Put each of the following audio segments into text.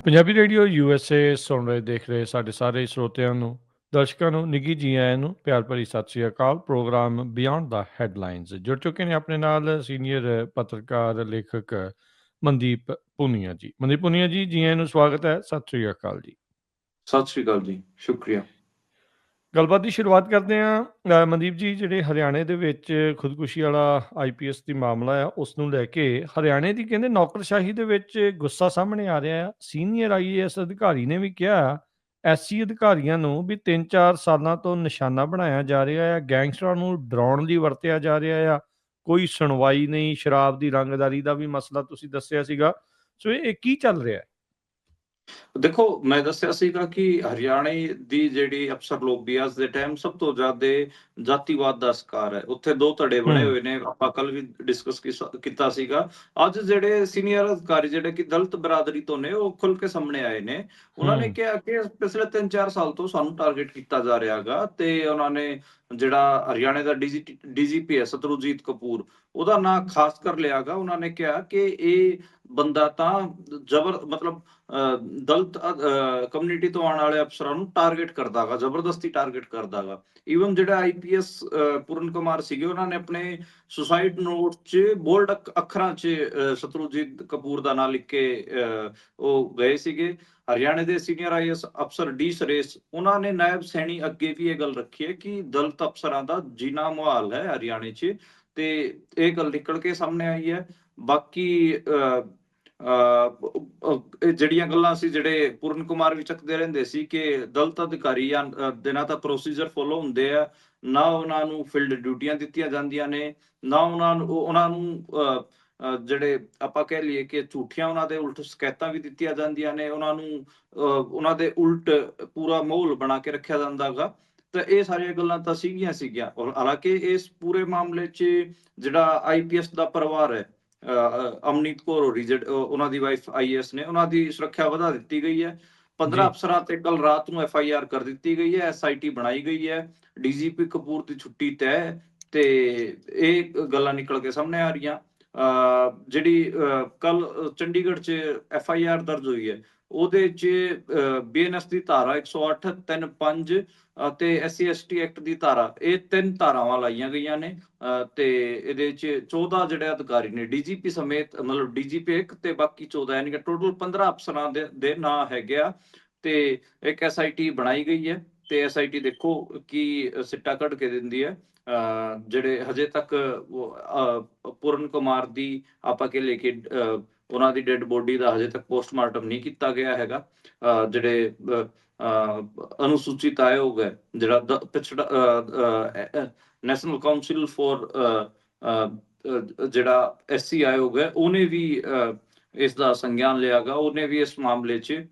Punjabi radio USA ਸੁਣ ਰਹੇ ਦੇਖ ਰਹੇ ਸਾਡੇ ਸਾਰੇ ਸਰੋਤਿਆਂ ਨੂੰ ਦਰਸ਼ਕਾਂ ਨੂੰ ਨਿੱਘੀ ਜੀ ਆਇਆਂ ਨੂੰ ਪਿਆਰ ਭਰੀ ਸਤਿ ਸ੍ਰੀ ਅਕਾਲ। ਪ੍ਰੋਗਰਾਮ ਬਿਯੋਂਡ ਦਾ ਹੈਡਲਾਈਨਸ ਜੁੜ ਚੁੱਕੇ ਨੇ ਆਪਣੇ ਨਾਲ ਸੀਨੀਅਰ ਪੱਤਰਕਾਰ ਲੇਖਕ ਮਨਦੀਪ ਪੁਨੀਆ ਜੀ ਜੀ ਆਇਆਂ ਨੂੰ ਸਵਾਗਤ ਹੈ। ਸਤਿ ਸ੍ਰੀ ਅਕਾਲ ਜੀ। ਸਤਿ ਸ਼੍ਰੀ ਅਕਾਲ ਜੀ, ਸ਼ੁਕਰੀਆ। ਗੱਲਬਾਤ ਦੀ ਸ਼ੁਰੂਆਤ ਕਰਦੇ ਹਾਂ। ਮਨਦੀਪ ਜੀ, ਜਿਹੜੇ ਹਰਿਆਣੇ ਦੇ ਵਿੱਚ ਖੁਦਕੁਸ਼ੀ ਵਾਲਾ IPS ਦੀ ਮਾਮਲਾ ਆ ਉਸ ਨੂੰ ਲੈ ਕੇ ਹਰਿਆਣੇ ਦੀ ਕਹਿੰਦੇ ਨੌਕਰਸ਼ਾਹੀ ਦੇ ਵਿੱਚ ਗੁੱਸਾ ਸਾਹਮਣੇ ਆ ਰਿਹਾ ਆ। ਸੀਨੀਅਰ IAS ਅਧਿਕਾਰੀ ਨੇ ਵੀ ਕਿਹਾ SC ਅਧਿਕਾਰੀਆਂ ਨੂੰ ਵੀ 3-4 ਸਾਲਾਂ ਤੋਂ ਨਿਸ਼ਾਨਾ ਬਣਾਇਆ ਜਾ ਰਿਹਾ ਆ, ਗੈਂਗਸਟਰਾਂ ਨੂੰ ਡਰਾਉਣ ਲਈ ਵਰਤਿਆ ਜਾ ਰਿਹਾ ਆ, ਕੋਈ ਸੁਣਵਾਈ ਨਹੀਂ, ਸ਼ਰਾਬ ਦੀ ਰੰਗਦਾਰੀ ਦਾ ਵੀ ਮਸਲਾ ਤੁਸੀਂ ਦੱਸਿਆ ਸੀਗਾ। ਸੋ ਇਹ ਕੀ ਚੱਲ ਰਿਹਾ ਹੈ? ਦੇਖੋ, ਮੈਂ ਦੱਸਿਆ ਸੀਗਾ ਕਿ ਹਰਿਆਣੇ ਦੀ ਜਿਹੜੀ ਅਫਸਰ ਲੋਬੀ ਅੱਜ ਦੇ ਟਾਈਮ ਸਭ ਤੋਂ ਜ਼ਿਆਦਾ ਜਾਤੀਵਾਦ ਦਾ ਸ਼ਿਕਾਰ ਹੈ। ਉੱਥੇ ਦੋ ਧੜੇ ਬਣੇ ਹੋਏ ਨੇ, ਆਪਾਂ ਕੱਲ ਵੀ ਡਿਸਕਸ ਕੀਤਾ ਸੀਗਾ। ਅੱਜ ਜਿਹੜੇ ਸੀਨੀਅਰ ਅਧਿਕਾਰੀ ਜਿਹੜੇ ਕਿ ਦਲਿਤ ਬਰਾਦਰੀ ਤੋਂ ਨੇ ਉਹ ਖੁੱਲ ਕੇ ਸਾਹਮਣੇ ਆਏ ਨੇ। ਉਹਨਾਂ ਨੇ ਕਿਹਾ ਕਿ ਪਿਛਲੇ 3-4 ਸਾਲ ਤੋਂ ਸਾਨੂੰ ਟਾਰਗੇਟ ਕੀਤਾ ਜਾ ਰਿਹਾ ਹੈਗਾ, ਤੇ ਉਹਨਾਂ ਨੇ ਜਿਹੜਾ ਹਰਿਆਣੇ ਦਾ DGP ਹੈ ਸਤਰੂਜੀਤ ਕਪੂਰ, ਉਹਦਾ ਨਾਂ ਖਾਸ ਕਰ ਲਿਆਗਾ। ਉਹਨਾਂ ਨੇ ਕਿਹਾ ਕਿ ਇਹ ਬੰਦਾ ਤਾਂ ਮਤਲਬ ਦਲਿਤ ਕਮਿਊਨਿਟੀ ਤੋਂ ਆਉਣ ਵਾਲੇ ਅਫਸਰਾਂ ਨੂੰ ਟਾਰਗੇਟ ਕਰਦਾ ਗਾ, ਜ਼ਬਰਦਸਤੀ ਟਾਰਗੇਟ ਕਰਦਾ ਗਾ। ਈਵਨ ਜਿਹੜਾ IPS ਪੂਰਨ ਕੁਮਾਰ ਸੀਗੇ, ਉਹਨਾਂ ਨੇ ਆਪਣੇ ਸੁਸਾਈਡ ਨੋਟ 'ਚ ਬੋਲਡ ਅੱਖਰਾਂ 'ਚ ਸਤਰੂਜੀਤ ਕਪੂਰ ਦਾ ਨਾਂ ਲਿਖ ਕੇ ਉਹ ਗਏ ਸੀਗੇ। ਹਰਿਆਣੇ ਦੇ ਸੀਨੀਅਰ IAS ਅਫਸਰ D ਸੁਰੇਸ਼, ਉਹਨਾਂ ਨੇ ਨਾਇਬ ਸੈਣੀ ਅੱਗੇ ਵੀ ਇਹ ਗੱਲ ਰੱਖੀ ਹੈ ਕਿ ਦਲਿਤ ਅਫਸਰਾਂ ਦਾ ਜੀਣਾ ਮੁਹਾਲ ਹੈ ਹਰਿਆਣੇ 'ਚ, ਤੇ ਇਹ ਗੱਲ ਨਿਕਲ ਕੇ ਸਾਹਮਣੇ ਆਈ ਹੈ। ਬਾਕੀ ਜਿਹੜੀਆਂ ਗੱਲਾਂ ਸੀ, ਜਿਹੜੇ ਪੂਰਨ ਕੁਮਾਰ ਵੀ ਚੱਕਦੇ ਰਹਿੰਦੇ ਸੀ ਕਿ ਦਲਿਤ ਅਧਿਕਾਰੀ ਦੇ ਨਾ ਤਾਂ ਪ੍ਰੋਸੀਜਰ ਫੋਲੋ ਹੁੰਦੇ ਆ, ਨਾ ਉਹਨਾਂ ਨੂੰ ਫੀਲਡ ਡਿਊਟੀਆਂ ਦਿੱਤੀਆਂ ਜਾਂਦੀਆਂ ਨੇ, ਨਾ ਉਹਨਾਂ ਨੂੰ ਜਿਹੜੇ ਆਪਾਂ ਕਹਿ ਲਈਏ ਕਿ ਝੂਠੀਆਂ ਉਹਨਾਂ ਦੇ ਉਲਟ ਸ਼ਿਕਾਇਤਾਂ ਵੀ ਦਿੱਤੀਆਂ ਜਾਂਦੀਆਂ ਨੇ। ਉਹਨਾਂ ਨੂੰ ਉਹਨਾਂ ਦੇ ਉਲਟ ਪੂਰਾ ਮਾਹੌਲ ਬਣਾ ਕੇ ਰੱਖਿਆ ਜਾਂਦਾ ਗਾ। ਤਾਂ ਇਹ ਸਾਰੀਆਂ ਗੱਲਾਂ ਤਾਂ ਸੀਗੀਆਂ ਔਰ ਹਾਲਾਂਕਿ ਇਸ ਪੂਰੇ ਮਾਮਲੇ 'ਚ ਜਿਹੜਾ IPS ਦਾ ਪਰਿਵਾਰ ਹੈ, ਅਮਨੀਤ ਕੌਰ ਹੋਰੀ ਉਹਨਾਂ ਦੀ ਵਾਈਫ IAS ਨੇ, ਉਹਨਾਂ ਦੀ ਸੁਰੱਖਿਆ ਵਧਾ ਦਿੱਤੀ ਗਈ ਹੈ। 15 ਅਫਸਰਾਂ ਤੇ ਕੱਲ ਰਾਤ ਨੂੰ FIR ਕਰ ਦਿੱਤੀ ਗਈ ਹੈ, SIT ਬਣਾਈ ਗਈ ਹੈ, DGP ਕਪੂਰ ਦੀ ਛੁੱਟੀ ਤੈਅ, ਤੇ ਇਹ ਗੱਲਾਂ ਨਿਕਲ ਕੇ ਸਾਹਮਣੇ ਆ ਰਹੀਆਂ। ਜਿਹੜੀ ਕੱਲ ਚੰਡੀਗੜ੍ਹ 'ਚ FIR ਦਰਜ ਹੋਈ ਹੈ, ਉਹਦੇ 'ਚ BNS ਦੀ ਧਾਰਾ 108, 3-5 ਅਤੇ SC/ST ਐਕਟ ਦੀ ਧਾਰਾ, ਇਹ 3 ਧਾਰਾਵਾਂ ਲਾਈਆਂ ਗਈਆਂ ਨੇ। ਤੇ ਇਹਦੇ 'ਚ 14 ਜਿਹੜੇ ਅਧਿਕਾਰੀ ਨੇ DGP ਸਮੇਤ, ਮਤਲਬ DGP 1 ਤੇ ਬਾਕੀ 14, ਯਾਨੀ ਕਿ ਟੋਟਲ 15 ਅਫਸਰਾਂ ਦੇ ਨਾਂ ਹੈਗੇ ਆ। ਤੇ ਇੱਕ SIT ਬਣਾਈ ਗਈ ਹੈ, ਤੇ SIT ਦੇਖੋ ਕੀ ਸਿੱਟਾ ਕੱਢ ਕੇ ਦਿੰਦੀ ਹੈ। ਜਿਹੜੇ ਹਜੇ ਤੱਕ ਪੂਰਨ ਕੁਮਾਰ ਦੀ ਆਪਾਂ ਕਹਿ ਲਈਏ ਕਿ ਉਹਨਾਂ ਦੀ ਡੈਡ ਬੋਡੀ ਦਾ ਹਜੇ ਤੱਕ ਪੋਸਟਮਾਰਟਮ ਨਹੀਂ ਕੀਤਾ ਗਿਆ ਹੈਗਾ। ਜਿਹੜੇ ਅਨੁਸੂਚਿਤ ਆਯੋਗ ਹੈ, ਜਿਹੜਾ ਨੈਸ਼ਨਲ ਕਾਉਂਸਿਲ ਫॉर ਜਿਹੜਾ SC ਆਯੋਗ ਹੈ, ਉਹਨੇ ਵੀ ਇਸ ਦਾ ਸੰਗਿਆਨ ਲਿਆਗਾ। ਉਹਨੇ ਵੀ ਇਸ ਮਾਮਲੇ 'ਚ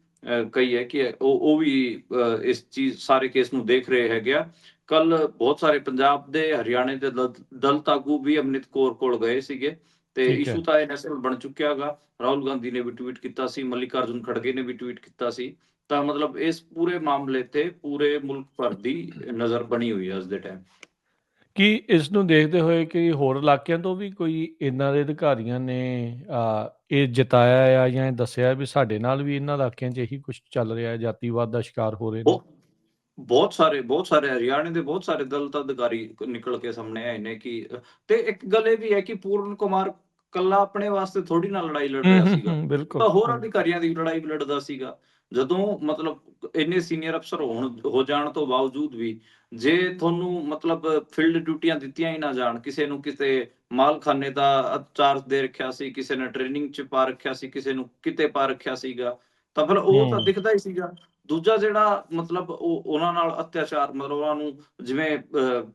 ਕਹੀ ਹੈ ਕਿ ਉਹ ਵੀ ਇਸ ਚੀਜ਼ ਸਾਰੇ ਕੇਸ ਨੂੰ ਦੇਖ ਰਹੇ ਹੈਗੇ ਆ। ਕੱਲ ਬਹੁਤ ਸਾਰੇ ਪੰਜਾਬ ਦੇ, ਹਰਿਆਣੇ ਦੇ ਦਲਿਤ ਆਗੂ ਵੀ ਅਮਨਿਤ ਕੌਰ ਕੋਲ ਗਏ ਸੀਗੇ, ਤੇ ਇਸ਼ੂ ਤਾਂ ਇਹ ਨੈਸ਼ਨਲ ਬਣ ਚੁੱਕਿਆ ਗਾ। ਰਾਹੁਲ ਗਾਂਧੀ ਨੇ ਵੀ ਟਵੀਟ ਕੀਤਾ ਸੀ, ਮਲਿਕਾਰਜੁਨ ਖੜਗੇ ਨੇ ਵੀ ਟਵੀਟ ਕੀਤਾ ਸੀ। ਤਾਂ ਮਤਲਬ ਇਸ ਪੂਰੇ ਮਾਮਲੇ ਤੇ ਪੂਰੇ ਮੁਲਕ ਭਰ ਦੀ ਨਜ਼ਰ ਬਣੀ ਹੋਈ ਹੈ ਅੱਜ ਦੇ ਟਾਈਮ। ਕੀ ਇਸ ਨੂੰ ਦੇਖਦੇ ਹੋਏ ਕਿ ਹੋਰ ਇਲਾਕਿਆਂ ਤੋਂ ਵੀ ਕੋਈ ਇਹਨਾਂ ਦੇ ਅਧਿਕਾਰੀਆਂ ਨੇ ਇਹ ਜਤਾਇਆ ਆ ਜਾਂ ਇਹ ਦੱਸਿਆ ਵੀ ਸਾਡੇ ਨਾਲ ਵੀ ਇਹਨਾਂ ਇਲਾਕਿਆਂ 'ਚ ਇਹੀ ਕੁਛ ਚੱਲ ਰਿਹਾ, ਜਾਤੀਵਾਦ ਦਾ ਸ਼ਿਕਾਰ ਹੋ ਰਹੇ ਨੇ? ਬਹੁਤ ਸਾਰੇ ਹਰਿਆਣੇ ਦੇ ਬਹੁਤ ਸਾਰੇ ਦਲਿਤ ਅਧਿਕਾਰੀ ਨਿਕਲ ਕੇ ਸਾਹਮਣੇ ਆਏ ਨੇ ਕਿ, ਤੇ ਇੱਕ ਗੱਲ ਇਹ ਵੀ ਹੈ ਕਿ ਪੂਰਨ ਕੁਮਾਰ ਕੱਲਾ ਆਪਣੇ ਵਾਸਤੇ ਥੋੜੀ ਨਾ ਲੜਾਈ ਲੜ ਰਿਹਾ ਸੀਗਾ, ਤਾਂ ਹੋਰ ਅਧਿਕਾਰੀਆਂ ਦੀ ਲੜਾਈ ਵੀ ਲੜਦਾ ਸੀਗਾ। ਜਦੋਂ ਮਤਲਬ ਇੰਨੇ ਸੀਨੀਅਰ ਅਫਸਰ ਹੋ ਜਾਣ ਤੋਂ ਬਾਵਜੂਦ ਵੀ ਜੇ ਤੁਹਾਨੂੰ ਮਤਲਬ ਫੀਲਡ ਡਿਊਟੀਆਂ ਦਿੱਤੀਆਂ ਹੀ ਨਾ ਜਾਣ, ਕਿਸੇ ਨੂੰ ਕਿਤੇ ਮਾਲਖਾਨੇ ਦਾ ਚਾਰਜ ਦੇ ਰੱਖਿਆ ਸੀ, ਕਿਸੇ ਨੇ ਟ੍ਰੇਨਿੰਗ 'ਚ ਪਾ ਰੱਖਿਆ ਸੀ, ਕਿਸੇ ਨੂੰ ਕਿਤੇ ਪਾ ਰੱਖਿਆ ਸੀਗਾ, ਤਾਂ ਫਿਰ ਉਹ ਤਾਂ ਦਿਖਦਾ ਹੀ ਸੀਗਾ। ਦੂਜਾ ਜਿਹੜਾ ਮਤਲਬ ਉਹਨਾਂ ਨਾਲ ਅਤਿਆਚਾਰ, ਮਤਲਬ ਉਹਨਾਂ ਨੂੰ ਜਿਵੇਂ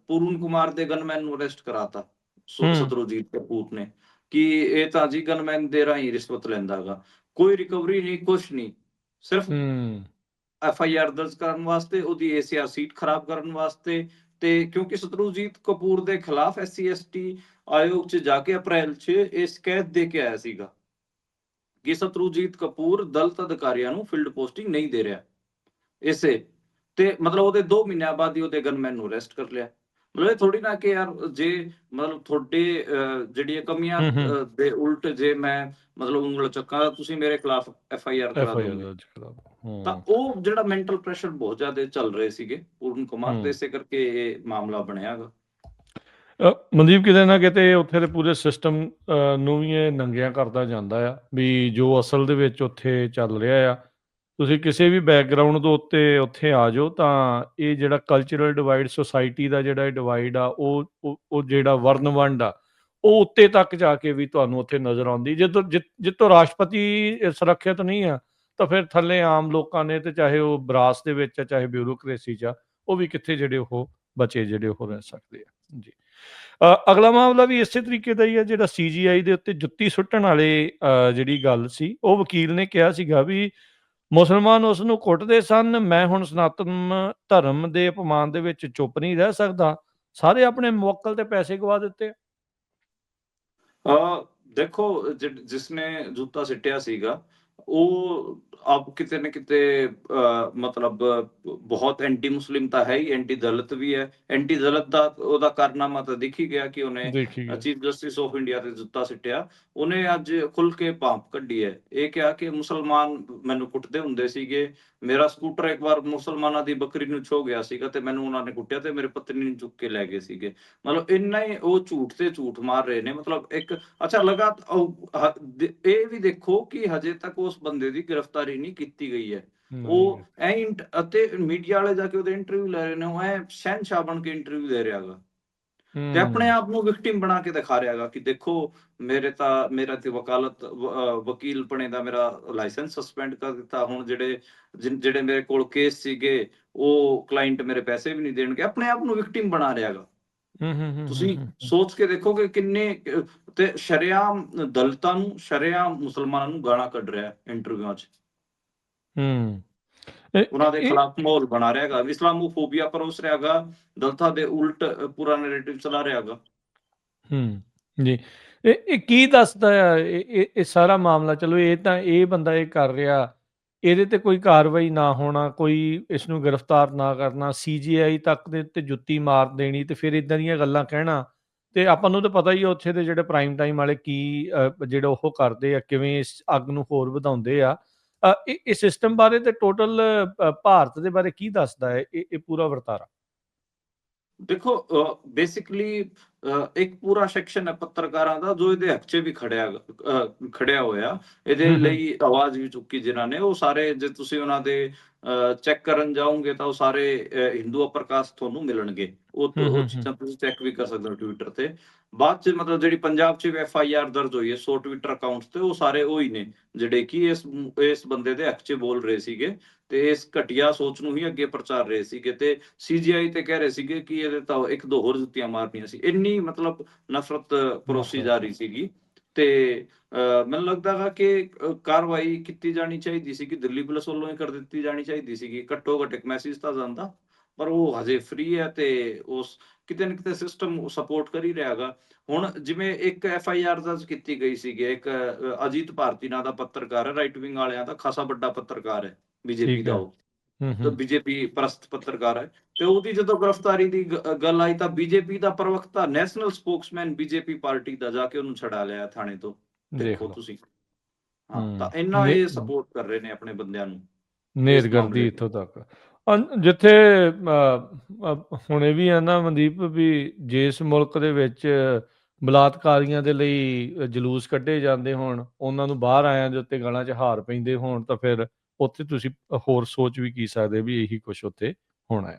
ਪੂਰਨ ਕੁਮਾਰ ਦੇ ਗਨਮੈਨ ਨੂੰ ਅਰੈਸਟ ਕਰਾਤਾ ਸਤਰੂਜੀਤ ਕਪੂਰ ਨੇ, ਕਿ ਇਹ ਤਾਂ ਜੀ ਗਨਮੈਨ ਦੇ ਰਾਹੀਂ ਰਿਸ਼ਵਤ ਲੈਂਦਾ ਗਾ, ਕੋਈ ਰਿਕਵਰੀ ਨਹੀਂ, ਕੁਛ ਨਹੀਂ, ਸਿਰਫ FIR ਦਰਜ ਕਰਨ ਵਾਸਤੇ, ਉਹਦੀ ACR ਸੀਟ ਖਰਾਬ ਕਰਨ ਵਾਸਤੇ। ਤੇ ਕਿਉਂਕਿ ਸਤਰੂਜੀਤ ਕਪੂਰ ਦੇ ਖਿਲਾਫ SC/ST ਆਯੋਗ 'ਚ ਜਾ ਕੇ ਅਪ੍ਰੈਲ 'ਚ ਇਹ ਸ਼ਿਕਾਇਤ ਦੇ ਕੇ ਆਇਆ ਸੀਗਾ ਕਿ ਸਤਰੂਜੀਤ ਕਪੂਰ ਦਲਿਤ ਅਧਿਕਾਰੀਆਂ ਨੂੰ ਫੀਲਡ ਪੋਸਟਿੰਗ ਨਹੀਂ ਦੇ ਰਿਹਾ। ਇਸੇ ਤੇ ਮਤਲਬ ਉਹਦੇ 2 ਮਹੀਨਿਆਂ ਬਾਅਦ ਹੀ ਉਹਦੇ ਗਨਮੈਨ ਨੂੰ ਅਰੈਸਟ ਕਰ ਲਿਆ। ਮਤਲਬ ਇਹ ਥੋੜੀ ਨਾ ਕਿ ਯਾਰ ਜੇ ਮਤਲਬ ਤੁਹਾਡੇ ਜਿਹੜੀਆਂ ਕਮੀਆਂ ਦੇ ਉਲਟ ਜੇ ਮੈਂ ਮਤਲਬ ਉਂਗਲ ਚੱਕਾਂ, ਤੁਸੀਂ ਮੇਰੇ ਖਿਲਾਫ FIR ਕਰਾ FIR ਦੋਗੇ। ਦਰਜ ਕਰਾ ਤਾਂ ਉਹ ਜਿਹੜਾ ਮੈਂਟਲ ਪ੍ਰੈਸ਼ਰ ਬਹੁਤ ਜ਼ਿਆਦਾ ਚੱਲ ਰਹੇ ਸੀਗੇ ਪੂਰਨ ਕੁਮਾਰ ਤੇ, ਇਸੇ ਕਰਕੇ ਇਹ ਮਾਮਲਾ ਬਣਿਆ ਗਾ। ਮਨਦੀਪ ਕਿਤੇ ਨਾ ਕਿਤੇ ਉੱਥੇ ਦੇ ਪੂਰੇ ਸਿਸਟਮ ਨੂੰ ਵੀ ਇਹ ਨੰਗਿਆਂ ਕਰਦਾ ਜਾਂਦਾ ਆ ਵੀ ਜੋ ਅਸਲ ਦੇ ਵਿੱਚ ਉੱਥੇ ਚੱਲ ਰਿਹਾ ਆ। ਤੁਸੀਂ ਕਿਸੇ ਵੀ ਬੈਕਗਰਾਊਂਡ ਦੇ ਉੱਤੇ ਉੱਥੇ ਆ ਜਾਓ ਤਾਂ ਇਹ ਜਿਹੜਾ ਕਲਚਰਲ ਡਿਵਾਈਡ, ਸੁਸਾਇਟੀ ਦਾ ਜਿਹੜਾ ਡਿਵਾਈਡ ਆ, ਉਹ ਜਿਹੜਾ ਵਰਨ ਵੰਡ ਆ, ਉਹ ਉੱਤੇ ਤੱਕ ਜਾ ਕੇ ਵੀ ਤੁਹਾਨੂੰ ਉੱਥੇ ਨਜ਼ਰ ਆਉਂਦੀ। ਜਿੱਥੋਂ ਰਾਸ਼ਟਰਪਤੀ ਸੁਰੱਖਿਅਤ ਨਹੀਂ ਆ, ਤਾਂ ਫਿਰ ਥੱਲੇ ਆਮ ਲੋਕਾਂ ਨੇ, ਤੇ ਚਾਹੇ ਉਹ ਬਰਾਸ ਦੇ ਵਿੱਚ ਆ ਚਾਹੇ ਬਿਊਰੋਕਰੇਸੀ 'ਚ ਆ, ਉਹ ਵੀ ਕਿੱਥੇ ਜਿਹੜੇ ਉਹ ਬਚੇ ਜਿਹੜੇ ਉਹ ਰਹਿ ਸਕਦੇ ਆ ਜੀ। ਅਗਲਾ ਮਾਮਲਾ ਵੀ ਇਸੇ ਤਰੀਕੇ ਦਾ ਹੀ ਹੈ, ਜਿਹੜਾ CGI ਦੇ ਉੱਤੇ ਜੁੱਤੀ ਸੁੱਟਣ ਵਾਲੇ ਜਿਹੜੀ ਗੱਲ ਸੀ, ਉਹ ਵਕੀਲ ਨੇ ਕਿਹਾ ਸੀਗਾ ਵੀ ਮੁਸਲਮਾਨ ਉਸ ਨੂੰ ਕੁੱਟਦੇ ਸਨ, ਮੈਂ ਹੁਣ ਸਨਾਤਨ ਧਰਮ ਦੇ ਅਪਮਾਨ ਦੇ ਵਿੱਚ ਚੁੱਪ ਨਹੀਂ ਰਹਿ ਸਕਦਾ, ਸਾਰੇ ਆਪਣੇ ਮੁਵੱਕਲ ਤੇ ਪੈਸੇ ਗਵਾ ਦਿੱਤੇ। ਦੇਖੋ ਜਿਸਨੇ ਜੁੱਤਾ ਸਿੱਟਿਆ ਸੀਗਾ ਉਹ ਆਪ ਕਿਤੇ ਨਾ ਕਿਤੇ ਮਤਲਬ ਬਹੁਤ ਐਂਟੀ ਮੁਸਲਿਮ ਤਾਂ ਹੈ ਹੀ, ਐਂਟੀ ਦਲਿਤ ਵੀ ਹੈ। ਐਂਟੀ ਦਲਿਤ ਦਾ ਉਹਦਾ ਕਾਰਨਾਮਾ ਤਾਂ ਦਿਖ ਹੀ ਗਿਆ ਕਿ ਉਹਨੇ ਚੀਫ ਜਸਟਿਸ ਆਫ ਇੰਡੀਆ ਤੇ ਜੁੱਤਾ ਸਿੱਟਿਆ। ਉਹਨੇ ਅੱਜ ਖੁੱਲ ਕੇ ਭਾਂਪ ਕੱਢੀ ਹੈ, ਇਹ ਕਿਹਾ ਕਿ ਮੁਸਲਮਾਨ ਮੈਨੂੰ ਕੁੱਟਦੇ ਹੁੰਦੇ ਸੀਗੇ, ਮੇਰਾ ਸਕੂਟਰ ਇੱਕ ਵਾਰ ਮੁਸਲਮਾਨਾਂ ਦੀ ਬੱਕਰੀ ਨੂੰ ਛੋ ਗਿਆ ਸੀਗਾ ਤੇ ਮੈਨੂੰ ਉਹਨਾਂ ਨੇ ਕੁੱਟਿਆ ਤੇ ਮੇਰੇ ਪਤਨੀ ਨੂੰ ਚੁੱਕ ਕੇ ਲੈ ਗਏ ਸੀਗੇ। ਮਤਲਬ ਇੰਨਾ ਹੀ ਉਹ ਝੂਠ ਤੇ ਝੂਠ ਮਾਰ ਰਹੇ ਨੇ। ਮਤਲਬ ਇੱਕ ਅੱਛਾ ਇਹ ਵੀ ਦੇਖੋ ਕਿ ਹਜੇ ਤੱਕ ਉਸ ਬੰਦੇ ਦੀ ਗ੍ਰਿਫਤਾਰੀ ਨਹੀਂ ਕੀਤੀ ਗਈ ਹੈ। ਉਹ ਅਤੇ ਮੀਡੀਆ ਵਾਲੇ ਜਾ ਕੇ ਉਹਦੇ ਇੰਟਰਵਿਊ ਲੈ ਰਹੇ ਨੇ, ਉਹ ਸ਼ਹਿਨਸ਼ਾਹ ਬਣ ਕੇ ਇੰਟਰਵਿਊ ਦੇ ਰਿਹਾ ਗਾ ਤੇ ਆਪਣੇ ਆਪ ਨੂੰ ਵਿਕਟਿਮ ਬਣਾ ਕੇ ਦਿਖਾ ਰਿਹਾ ਗਾ ਕਿ ਦੇਖੋ ਮੇਰਾ ਤੇ ਵਕੀਲ ਪਣੇ ਦਾ ਮੇਰਾ ਲਾਇਸੈਂਸ ਸਸਪੈਂਡ ਕਰ ਦਿੱਤਾ, ਹੁਣ ਜਿਹੜੇ ਮੇਰੇ ਕੋਲ ਕੇਸ ਸੀਗੇ ਉਹ ਕਲਾਇੰਟ ਮੇਰੇ ਪੈਸੇ ਵੀ ਨਹੀਂ ਦੇਣਗੇ। ਆਪਣੇ ਆਪ ਨੂੰ ਵਿਕਟਿਮ ਬਣਾ ਰਿਹਾ ਗਾ। ਤੁਸੀਂ ਸੋਚ ਕੇ ਦੇਖੋ ਕਿ ਕਿੰਨੇ ਤੇ ਸ਼ਰੇਆਮ ਦਲਿਤਾਂ ਨੂੰ, ਸ਼ਰੇਆਮ ਮੁਸਲਮਾਨਾਂ ਨੂੰ ਗਾਲਾਂ ਕੱਢ ਰਿਹਾ ਇੰਟਰਵਿਊਆਂ 'ਚ। ਉਹਨਾਂ ਦੇ ਖਿਲਾਫ ਮਾਹੌਲ ਬਣਾ ਰਿਹਾ ਗਾ, ਇਸਲਾਮੋਫੋਬੀਆ ਪਰੋਸ ਰਿਹਾ ਗਾ, ਦਲਿਤਾਂ ਦੇ ਉਲਟ ਪੂਰਾ ਨੈਰੇਟਿਵ ਚਲਾ ਰਿਹਾ ਗਾ। ਜੀ ਇਹ ਕੀ ਦੱਸਦਾ ਆ ਇਹ ਸਾਰਾ ਮਾਮਲਾ? ਚਲੋ ਇਹ ਤਾਂ ਇਹ ਬੰਦਾ ਇਹ ਕਰ ਰਿਹਾ, ਇਹਦੇ ਤੇ ਕੋਈ ਕਾਰਵਾਈ ਨਾ ਹੋਣਾ, ਕੋਈ ਇਸ ਨੂੰ ਗ੍ਰਿਫਤਾਰ ਨਾ ਕਰਨਾ, CGI ਤੱਕ ਦੇ ਉੱਤੇ ਜੁੱਤੀ ਮਾਰ ਦੇਣੀ ਤੇ ਫਿਰ ਇਦਾਂ ਦੀਆਂ ਗੱਲਾਂ ਕਹਿਣਾ, ਤੇ ਆਪਾਂ ਨੂੰ ਤਾਂ ਪਤਾ ਹੀ ਆ ਉੱਥੇ ਦੇ ਜਿਹੜੇ ਪ੍ਰਾਈਮ ਟਾਈਮ ਵਾਲੇ ਕੀ ਜਿਹੜਾ ਉਹ ਕਰਦੇ ਆ, ਕਿਵੇਂ ਇਸ ਅੱਗ ਨੂੰ ਹੋਰ ਵਧਾਉਂਦੇ ਆ। ਇਹ ਸਿਸਟਮ ਬਾਰੇ ਤੇ ਟੋਟਲ ਭਾਰਤ ਦੇ ਬਾਰੇ ਕੀ ਦੱਸਦਾ ਹੈ ਇਹ ਪੂਰਾ ਵਰਤਾਰਾ? ਦੇਖੋ ਬੇਸਿਕਲੀ ਇੱਕ ਪੂਰਾ ਸੈਕਸ਼ਨ ਹੈ ਪੱਤਰਕਾਰਾਂ ਦਾ ਜੋ ਇਹਦੇ ਹੱਕ 'ਚ ਵੀ ਖੜਿਆ ਹੋਇਆ, ਇਹਦੇ ਲਈ ਆਵਾਜ਼ ਵੀ ਚੁੱਕੀ ਜਿਨ੍ਹਾਂ ਨੇ। ਉਹ ਸਾਰੇ ਜੇ ਤੁਸੀਂ ਉਹਨਾਂ ਦੇ ਚੈੱਕ ਕਰਨ ਜਾਓਗੇ ਤਾਂ ਉਹ ਸਾਰੇ ਹਿੰਦੂ ਪ੍ਰਕਾਸ਼ ਤੁਹਾਨੂੰ ਮਿਲਣਗੇ। ਉਹ ਚੀਜ਼ਾਂ ਤੁਸੀਂ ਚੈੱਕ ਵੀ ਕਰ ਸਕਦੇ ਹੋ ਟਵਿੱਟਰ ਤੇ। ਬਾਅਦ 'ਚ ਮਤਲਬ ਜਿਹੜੀ ਪੰਜਾਬ 'ਚ ਵੀ FIR ਦਰਜ ਹੋਈ ਹੈ 100 ਟਵਿੱਟਰ ਅਕਾਊਂਟਸ ਤੇ, ਉਹ ਸਾਰੇ ਉਹੀ ਨੇ ਜਿਹੜੇ ਕਿ ਇਸ ਬੰਦੇ ਦੇ ਹੱਕ 'ਚ ਬੋਲ ਰਹੇ ਸੀਗੇ ਤੇ ਇਸ ਘਟੀਆ ਸੋਚ ਨੂੰ ਹੀ ਅੱਗੇ ਪ੍ਰਚਾਰ ਰਹੇ ਸੀਗੇ ਤੇ CGI ਤੇ ਕਹਿ ਰਹੇ ਸੀਗੇ ਕਿ ਇਹਦੇ ਤਾਂ ਇੱਕ ਦੋ ਹੋਰ ਜੁੱਤੀਆਂ ਮਾਰਨੀਆਂ ਸੀ। ਇੰਨੀ ਮਤਲਬ ਨਫ਼ਰਤ ਪਰੋਸੀ ਜਾ ਰਹੀ ਸੀਗੀ ਤੇ ਮੈਨੂੰ ਲੱਗਦਾ ਵਾ ਕਿ ਕਾਰਵਾਈ ਕੀਤੀ ਜਾਣੀ ਚਾਹੀਦੀ ਸੀ ਕਿ ਦਿੱਲੀ ਪੁਲਿਸ ਵੱਲੋਂ ਹੀ ਕਰ ਦਿੱਤੀ ਜਾਣੀ ਚਾਹੀਦੀ ਸੀਗੀ। ਘੱਟੋ ਘੱਟ ਇੱਕ ਮੈਸੇਜ ਤਾਂ ਜਾਂਦਾ, ਪਰ ਉਹ ਹਜੇ ਫ੍ਰੀ ਹੈ ਤੇ ਉਸ ਕਿਤੇ ਨਾ ਕਿਤੇ ਸਿਸਟਮ ਸਪੋਰਟ ਕਰ ਹੀ ਰਿਹਾ ਗਾ। ਹੁਣ ਜਿਵੇਂ ਇੱਕ FIR ਦਰਜ ਕੀਤੀ ਗਈ ਸੀਗੀ, ਇੱਕ ਅਜੀਤ ਭਾਰਤੀ ਨਾਂ ਦਾ ਪੱਤਰਕਾਰ ਹੈ, ਰਾਈਟ ਵਿੰਗ ਵਾਲਿਆਂ ਦਾ ਖਾਸਾ ਵੱਡਾ ਪੱਤਰਕਾਰ ਹੈ, BJP ਦਾ ਉਹ BJP ਪ੍ਰਸਤ ਪੱਤਰਕਾਰ ਹੈ ਤੇ ਉਹਦੀ ਜਦੋਂ ਗ੍ਰਿਫਤਾਰੀ ਦੀ ਗੱਲ ਆਈ ਤਾਂ BJP ਦਾ ਪ੍ਰਵਕਤਾ, ਨੈਸ਼ਨਲ ਸਪੋਕਸਮੈਨ BJP ਪਾਰਟੀ ਦਾ, ਜਾ ਕੇ ਉਹਨੂੰ ਛਡਾ ਲਿਆ ਥਾਣੇ ਤੋਂ। ਦੇਖੋ ਤੁਸੀਂ, ਹਾਂ ਤਾਂ ਇੰਨਾ ਇਹ ਸਪੋਰਟ ਕਰ ਰਹੇ ਨੇ ਆਪਣੇ ਬੰਦਿਆਂ ਨੂੰ। ਨੇਰਗਰਦੀ ਇੱਥੋਂ ਤੱਕ ਜਿੱਥੇ ਹੁਣ ਇਹ ਵੀ ਹੈ ਨਾ ਮਨਦੀਪ, ਵੀ ਜਿਸ ਮੁਲਕ ਦੇ ਵਿੱਚ ਬਲਾਤਕਾਰੀਆਂ ਦੇ ਲਈ ਜਲੂਸ ਕੱਢੇ ਜਾਂਦੇ ਹੋਣ, ਉਹਨਾਂ ਨੂੰ ਬਾਹਰ ਆਇਆਂ ਦੇ ਉੱਤੇ ਗਲਾਂ 'ਚ ਹਾਰ ਪੈਂਦੇ ਹੋਣ, ਤਾਂ ਫਿਰ ਉੱਥੇ ਤੁਸੀਂ ਹੋਰ ਸੋਚ ਵੀ ਕੀ ਸਕਦੇ ਵੀ ਇਹੀ ਕੁਛ ਉੱਥੇ ਹੋਣਾ ਆ।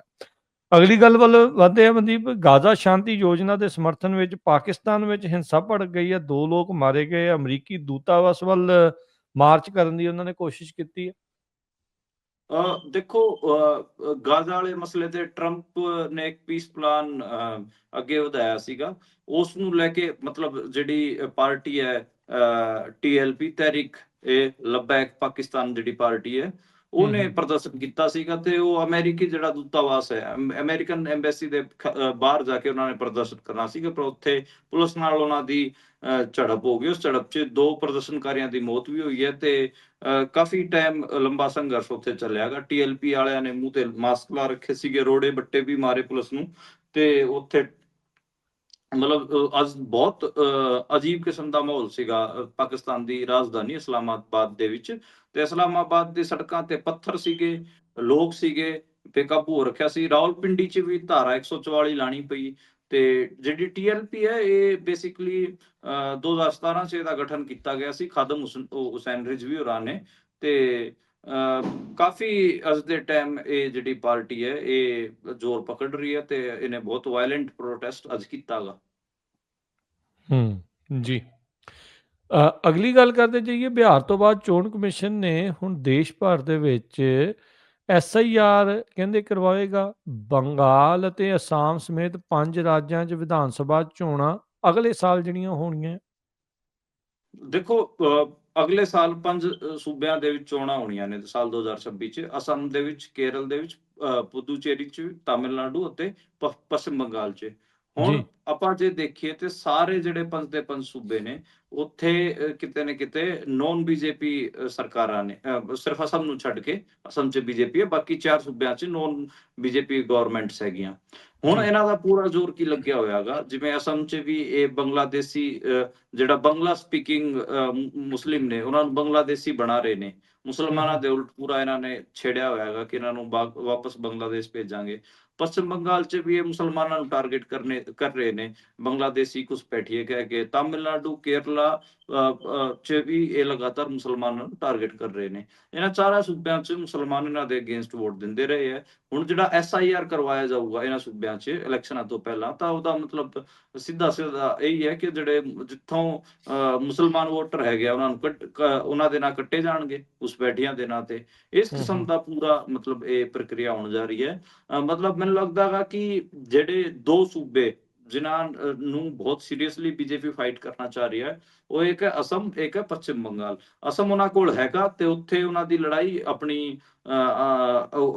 ਅਗਲੀ ਗੱਲ ਵੱਲ ਵਧਦੇ ਆ ਮਨਦੀਪ। ਗਾਜ਼ਾ ਸ਼ਾਂਤੀ ਯੋਜਨਾ ਦੇ ਸਮਰਥਨ ਵਿੱਚ ਪਾਕਿਸਤਾਨ ਵਿੱਚ ਹਿੰਸਾ ਭੜਕ ਗਈ ਹੈ, 2 ਲੋਕ ਮਾਰੇ ਗਏ। ਅਮਰੀਕੀ ਦੂਤਾਵਾਸ ਵੱਲ ਮਾਰਚ ਕਰਨ ਦੀ ਉਹਨਾਂ ਨੇ ਕੋਸ਼ਿਸ਼ ਕੀਤੀ ਹੈ। ਦੇਖੋ ਗਾਜ਼ਾ ਵਾਲੇ ਮਸਲੇ ਤੇ ਟਰੰਪ ਨੇ ਇੱਕ ਪੀਸ ਪਲਾਨ ਅੱਗੇ ਵਧਾਇਆ ਸੀਗਾ। ਉਸ ਨੂੰ ਲੈ ਕੇ ਮਤਲਬ ਜਿਹੜੀ ਪਾਰਟੀ ਹੈ TLP, ਤਹਿਰੀਕ ਲਬੈਕ ਪਾਕਿਸਤਾਨ ਜਿਹੜੀ ਪਾਰਟੀ ਹੈ, ਉਹਨੇ ਪ੍ਰਦਰਸ਼ਨ ਕੀਤਾ ਸੀਗਾ ਤੇ ਉਹ ਅਮਰੀਕੀ ਜਿਹੜਾ ਦੂਤਾਵਾਸ ਹੈ, ਅਮਰੀਕਨ ਐਮਬੈਸੀ ਦੇ ਬਾਹਰ ਜਾ ਕੇ ਉਹਨਾਂ ਨੇ ਪ੍ਰਦਰਸ਼ਨ ਕਰਨਾ ਸੀਗਾ, ਪਰ ਉੱਥੇ ਪੁਲਿਸ ਨਾਲ ਉਹਨਾਂ ਦੀ ਝੜਪ ਹੋ ਗਈ। ਉਸ ਝੜਪ 'ਚ 2 ਪ੍ਰਦਰਸ਼ਨਕਾਰੀਆਂ ਦੀ ਮੌਤ ਵੀ ਹੋਈ ਹੈ ਤੇ ਕਾਫੀ ਟਾਈਮ ਲੰਬਾ ਸੰਘਰਸ਼ ਉੱਥੇ ਚੱਲਿਆ ਗਾ। TLP ਵਾਲਿਆਂ ਨੇ ਮੂੰਹ ਤੇ ਮਾਸਕ ਲਾ ਰੱਖੇ ਸੀਗੇ, ਰੋੜੇ ਬੱਟੇ ਵੀ ਮਾਰੇ ਪੁਲਿਸ ਨੂੰ ਤੇ ਉੱਥੇ ਮਤਲਬ ਅੱਜ ਬਹੁਤ ਅਜੀਬ ਕਿਸਮ ਦਾ ਮਾਹੌਲ ਸੀਗਾ ਪਾਕਿਸਤਾਨ ਦੀ ਰਾਜਧਾਨੀ ਇਸਲਾਮਾਬਾਦ ਦੇ ਵਿੱਚ। ਤੇ ਇਸਲਾਮਾਬਾਦ ਦੀ ਸੜਕਾਂ ਤੇ ਪੱਥਰ ਸੀਗੇ, ਲੋਕ ਸੀਗੇ, ਬੇਕਾਬੂ ਹੋ ਰੱਖਿਆ ਸੀ। ਰਾਵਲਪਿੰਡੀ 'ਚ ਵੀ ਧਾਰਾ 144 ਲਾਣੀ ਪਈ। ਤੇ ਜਿਹੜੀ ਟੀਐਲਪੀ ਹੈ ਇਹ ਬੇਸਿਕਲੀ 2017 'ਚ ਇਹਦਾ ਗਠਨ ਕੀਤਾ ਗਿਆ ਸੀ ਖਾਦਮ ਹੁਸੈਨ ਰਿਜ਼ਵੀ ਹੋਰਾਂ ਨੇ। ਤੇ ਕਾਫੀ ਅੱਜ ਦੇ ਟਾਈਮ ਇਹ ਜਿਹੜੀ ਪਾਰਟੀ ਹੈ ਇਹ ਜ਼ੋਰ ਪਕੜ ਰਹੀ ਹੈ ਤੇ ਇਹਨੇ ਬਹੁਤ ਵਾਇਲੈਂਟ ਪ੍ਰੋਟੈਸਟ ਅੱਜ ਕੀਤਾ ਗਾ। ਜੀ। ਅਗਲੀ ਗੱਲ ਕਰਦੇ ਜਾਈਏ, ਬਿਹਾਰ ਤੋਂ ਬਾਅਦ ਚੋਣ ਕਮਿਸ਼ਨ ਨੇ ਹੁਣ ਦੇਸ਼ ਭਰ ਦੇ ਵਿੱਚ ਐਸਆਈਆਰ ਕਹਿੰਦੇ ਕਰਵਾਏਗਾ। ਬੰਗਾਲ ਅਤੇ ਅਸਾਮ ਸਮੇਤ 5 ਰਾਜਾਂ 'ਚ ਵਿਧਾਨ ਸਭਾ ਚੋਣਾਂ ਅਗਲੇ ਸਾਲ ਜਿਹੜੀਆਂ ਹੋਣੀਆਂ। ਦੇਖੋ ਅਗਲੇ ਸਾਲ 5 ਸੂਬਿਆਂ ਦੇ ਵਿੱਚ ਚੋਣਾਂ ਹੋਣੀਆਂ ਨੇ ਸਾਲ 2026 ਚ। ਅਸਮ ਦੇ ਵਿੱਚ, ਕੇਰਲ ਦੇ ਵਿੱਚ, ਪੁਦੂਚੇਰੀ ਚ, ਤਾਮਿਲਨਾਡੂ ਅਤੇ ਪੱਛਮ ਬੰਗਾਲ ਚ। ਹੁਣ ਜੀ। ਆਪਾਂ ਜੇ ਦੇਖੀਏ ਤੇ ਸਾਰੇ ਜਿਹੜੇ 5 ਦੇ 5 ਸੂਬੇ ਨੇ ਉੱਥੇ ਕਿਤੇ ਨਾ ਕਿਤੇ ਨੌਨ ਬੀਜੇਪੀ ਸਰਕਾਰਾਂ ਨੇ, ਸਿਰਫ ਅਸਮ ਨੂੰ ਛੱਡ ਕੇ। ਅਸਮ ਚ ਬੀਜੇਪੀ ਹੈ, ਬਾਕੀ 4 ਸੂਬਿਆਂ ਚ ਨੌਨ ਬੀਜੇਪੀ ਗਵਰਨਮੈਂਟਸ ਹੈਗੀਆਂ। ਹੁਣ ਜੀ। ਇਹਨਾਂ ਦਾ ਪੂਰਾ ਜ਼ੋਰ ਕੀ ਲੱਗਿਆ ਹੋਇਆਗਾ, ਜਿਵੇਂ ਅਸਮ ਚ ਵੀ ਇਹ ਬੰਗਲਾਦੇਸ਼ੀ ਜਿਹੜਾ ਬੰਗਲਾ ਸਪੀਕਿੰਗ ਮੁਸਲਿਮ ਨੇ ਉਹਨਾਂ ਨੂੰ ਬੰਗਲਾਦੇਸ਼ੀ ਬਣਾ ਰਹੇ ਨੇ। ਮੁਸਲਮਾਨਾਂ ਦੇ ਉਲਟ ਪੂਰਾ ਇਹਨਾਂ ਨੇ ਛੇੜਿਆ ਹੋਇਆ ਹੈਗਾ ਕਿ ਇਹਨਾਂ ਨੂੰ ਵਾਪਸ ਬੰਗਲਾਦੇਸ਼ ਭੇਜਾਂਗੇ। ਪੱਛਮ ਬੰਗਾਲ ਚ ਵੀ ਇਹ ਮੁਸਲਮਾਨਾਂ ਨੂੰ ਟਾਰਗੇਟ ਕਰ ਰਹੇ ਨੇ, ਬੰਗਲਾਦੇਸ਼ੀ ਘੁਸਪੈਠੀਏ ਕਹਿ ਕੇ। ਤਾਮਿਲਨਾਡੂ, ਕੇਰਲਾ ਚ ਵੀ ਇਹ ਲਗਾਤਾਰ ਮੁਸਲਮਾਨਾਂ ਨੂੰ ਟਾਰਗੇਟ ਕਰ ਰਹੇ ਨੇ। ਇਹਨਾਂ ਚਾਰਾਂ ਸੂਬਿਆਂ ਚ ਮੁਸਲਮਾਨ ਇਹਨਾਂ ਦੇ ਅਗੇਂਸਟ ਵੋਟ ਦਿੰਦੇ ਰਹੇ ਹੈ। ਹੁਣ ਜਿਹੜਾ ਐਸਆਈਆਰ ਕਰਵਾਇਆ ਜਾਊਗਾ ਇਹਨਾਂ ਸੂਬਿਆਂ ਚ ਇਲੈਕਸ਼ਨਾਂ ਤੋਂ ਪਹਿਲਾਂ, ਤਾਂ ਉਹਦਾ ਮਤਲਬ ਸਿੱਧਾ ਸਿੱਧਾ ਇਹੀ ਹੈ ਕਿ ਜਿਹੜੇ ਜਿੱਥੋਂ ਮੁਸਲਮਾਨ ਵੋਟਰ ਹੈਗੇ ਆ ਉਹਨਾਂ ਨੂੰ ਉਹਨਾਂ ਦੇ ਨਾਂ ਕੱਟੇ ਜਾਣਗੇ ਘੁਸਪੈਠੀਆਂ ਦੇ ਨਾਂ ਤੇ। ਇਸ ਕਿਸਮ ਦਾ ਪੂਰਾ ਮਤਲਬ ਇਹ ਪ੍ਰਕਿਰਿਆ ਹੋਣ ਜਾ ਰਹੀ ਹੈ। ਮਤਲਬ ਮੈਨੂੰ ਲੱਗਦਾ ਗਾ ਕਿ ਜਿਹੜੇ 2 ਸੂਬੇ ਜਿਨ੍ਹਾਂ ਨੂੰ ਬਹੁਤ ਸੀਰੀਅਸਲੀ ਬੀਜੇਪੀ ਫਾਈਟ ਕਰਨਾ ਚਾਹ ਰਹੀ ਹੈ, ਉਹ ਇੱਕ ਹੈ ਅਸਮ, ਇੱਕ ਹੈ ਪੱਛਮ ਬੰਗਾਲ। ਅਸਮ ਉਹਨਾਂ ਕੋਲ ਹੈਗਾ ਤੇ ਉੱਥੇ ਉਹਨਾਂ ਦੀ ਲੜਾਈ ਆਪਣੀ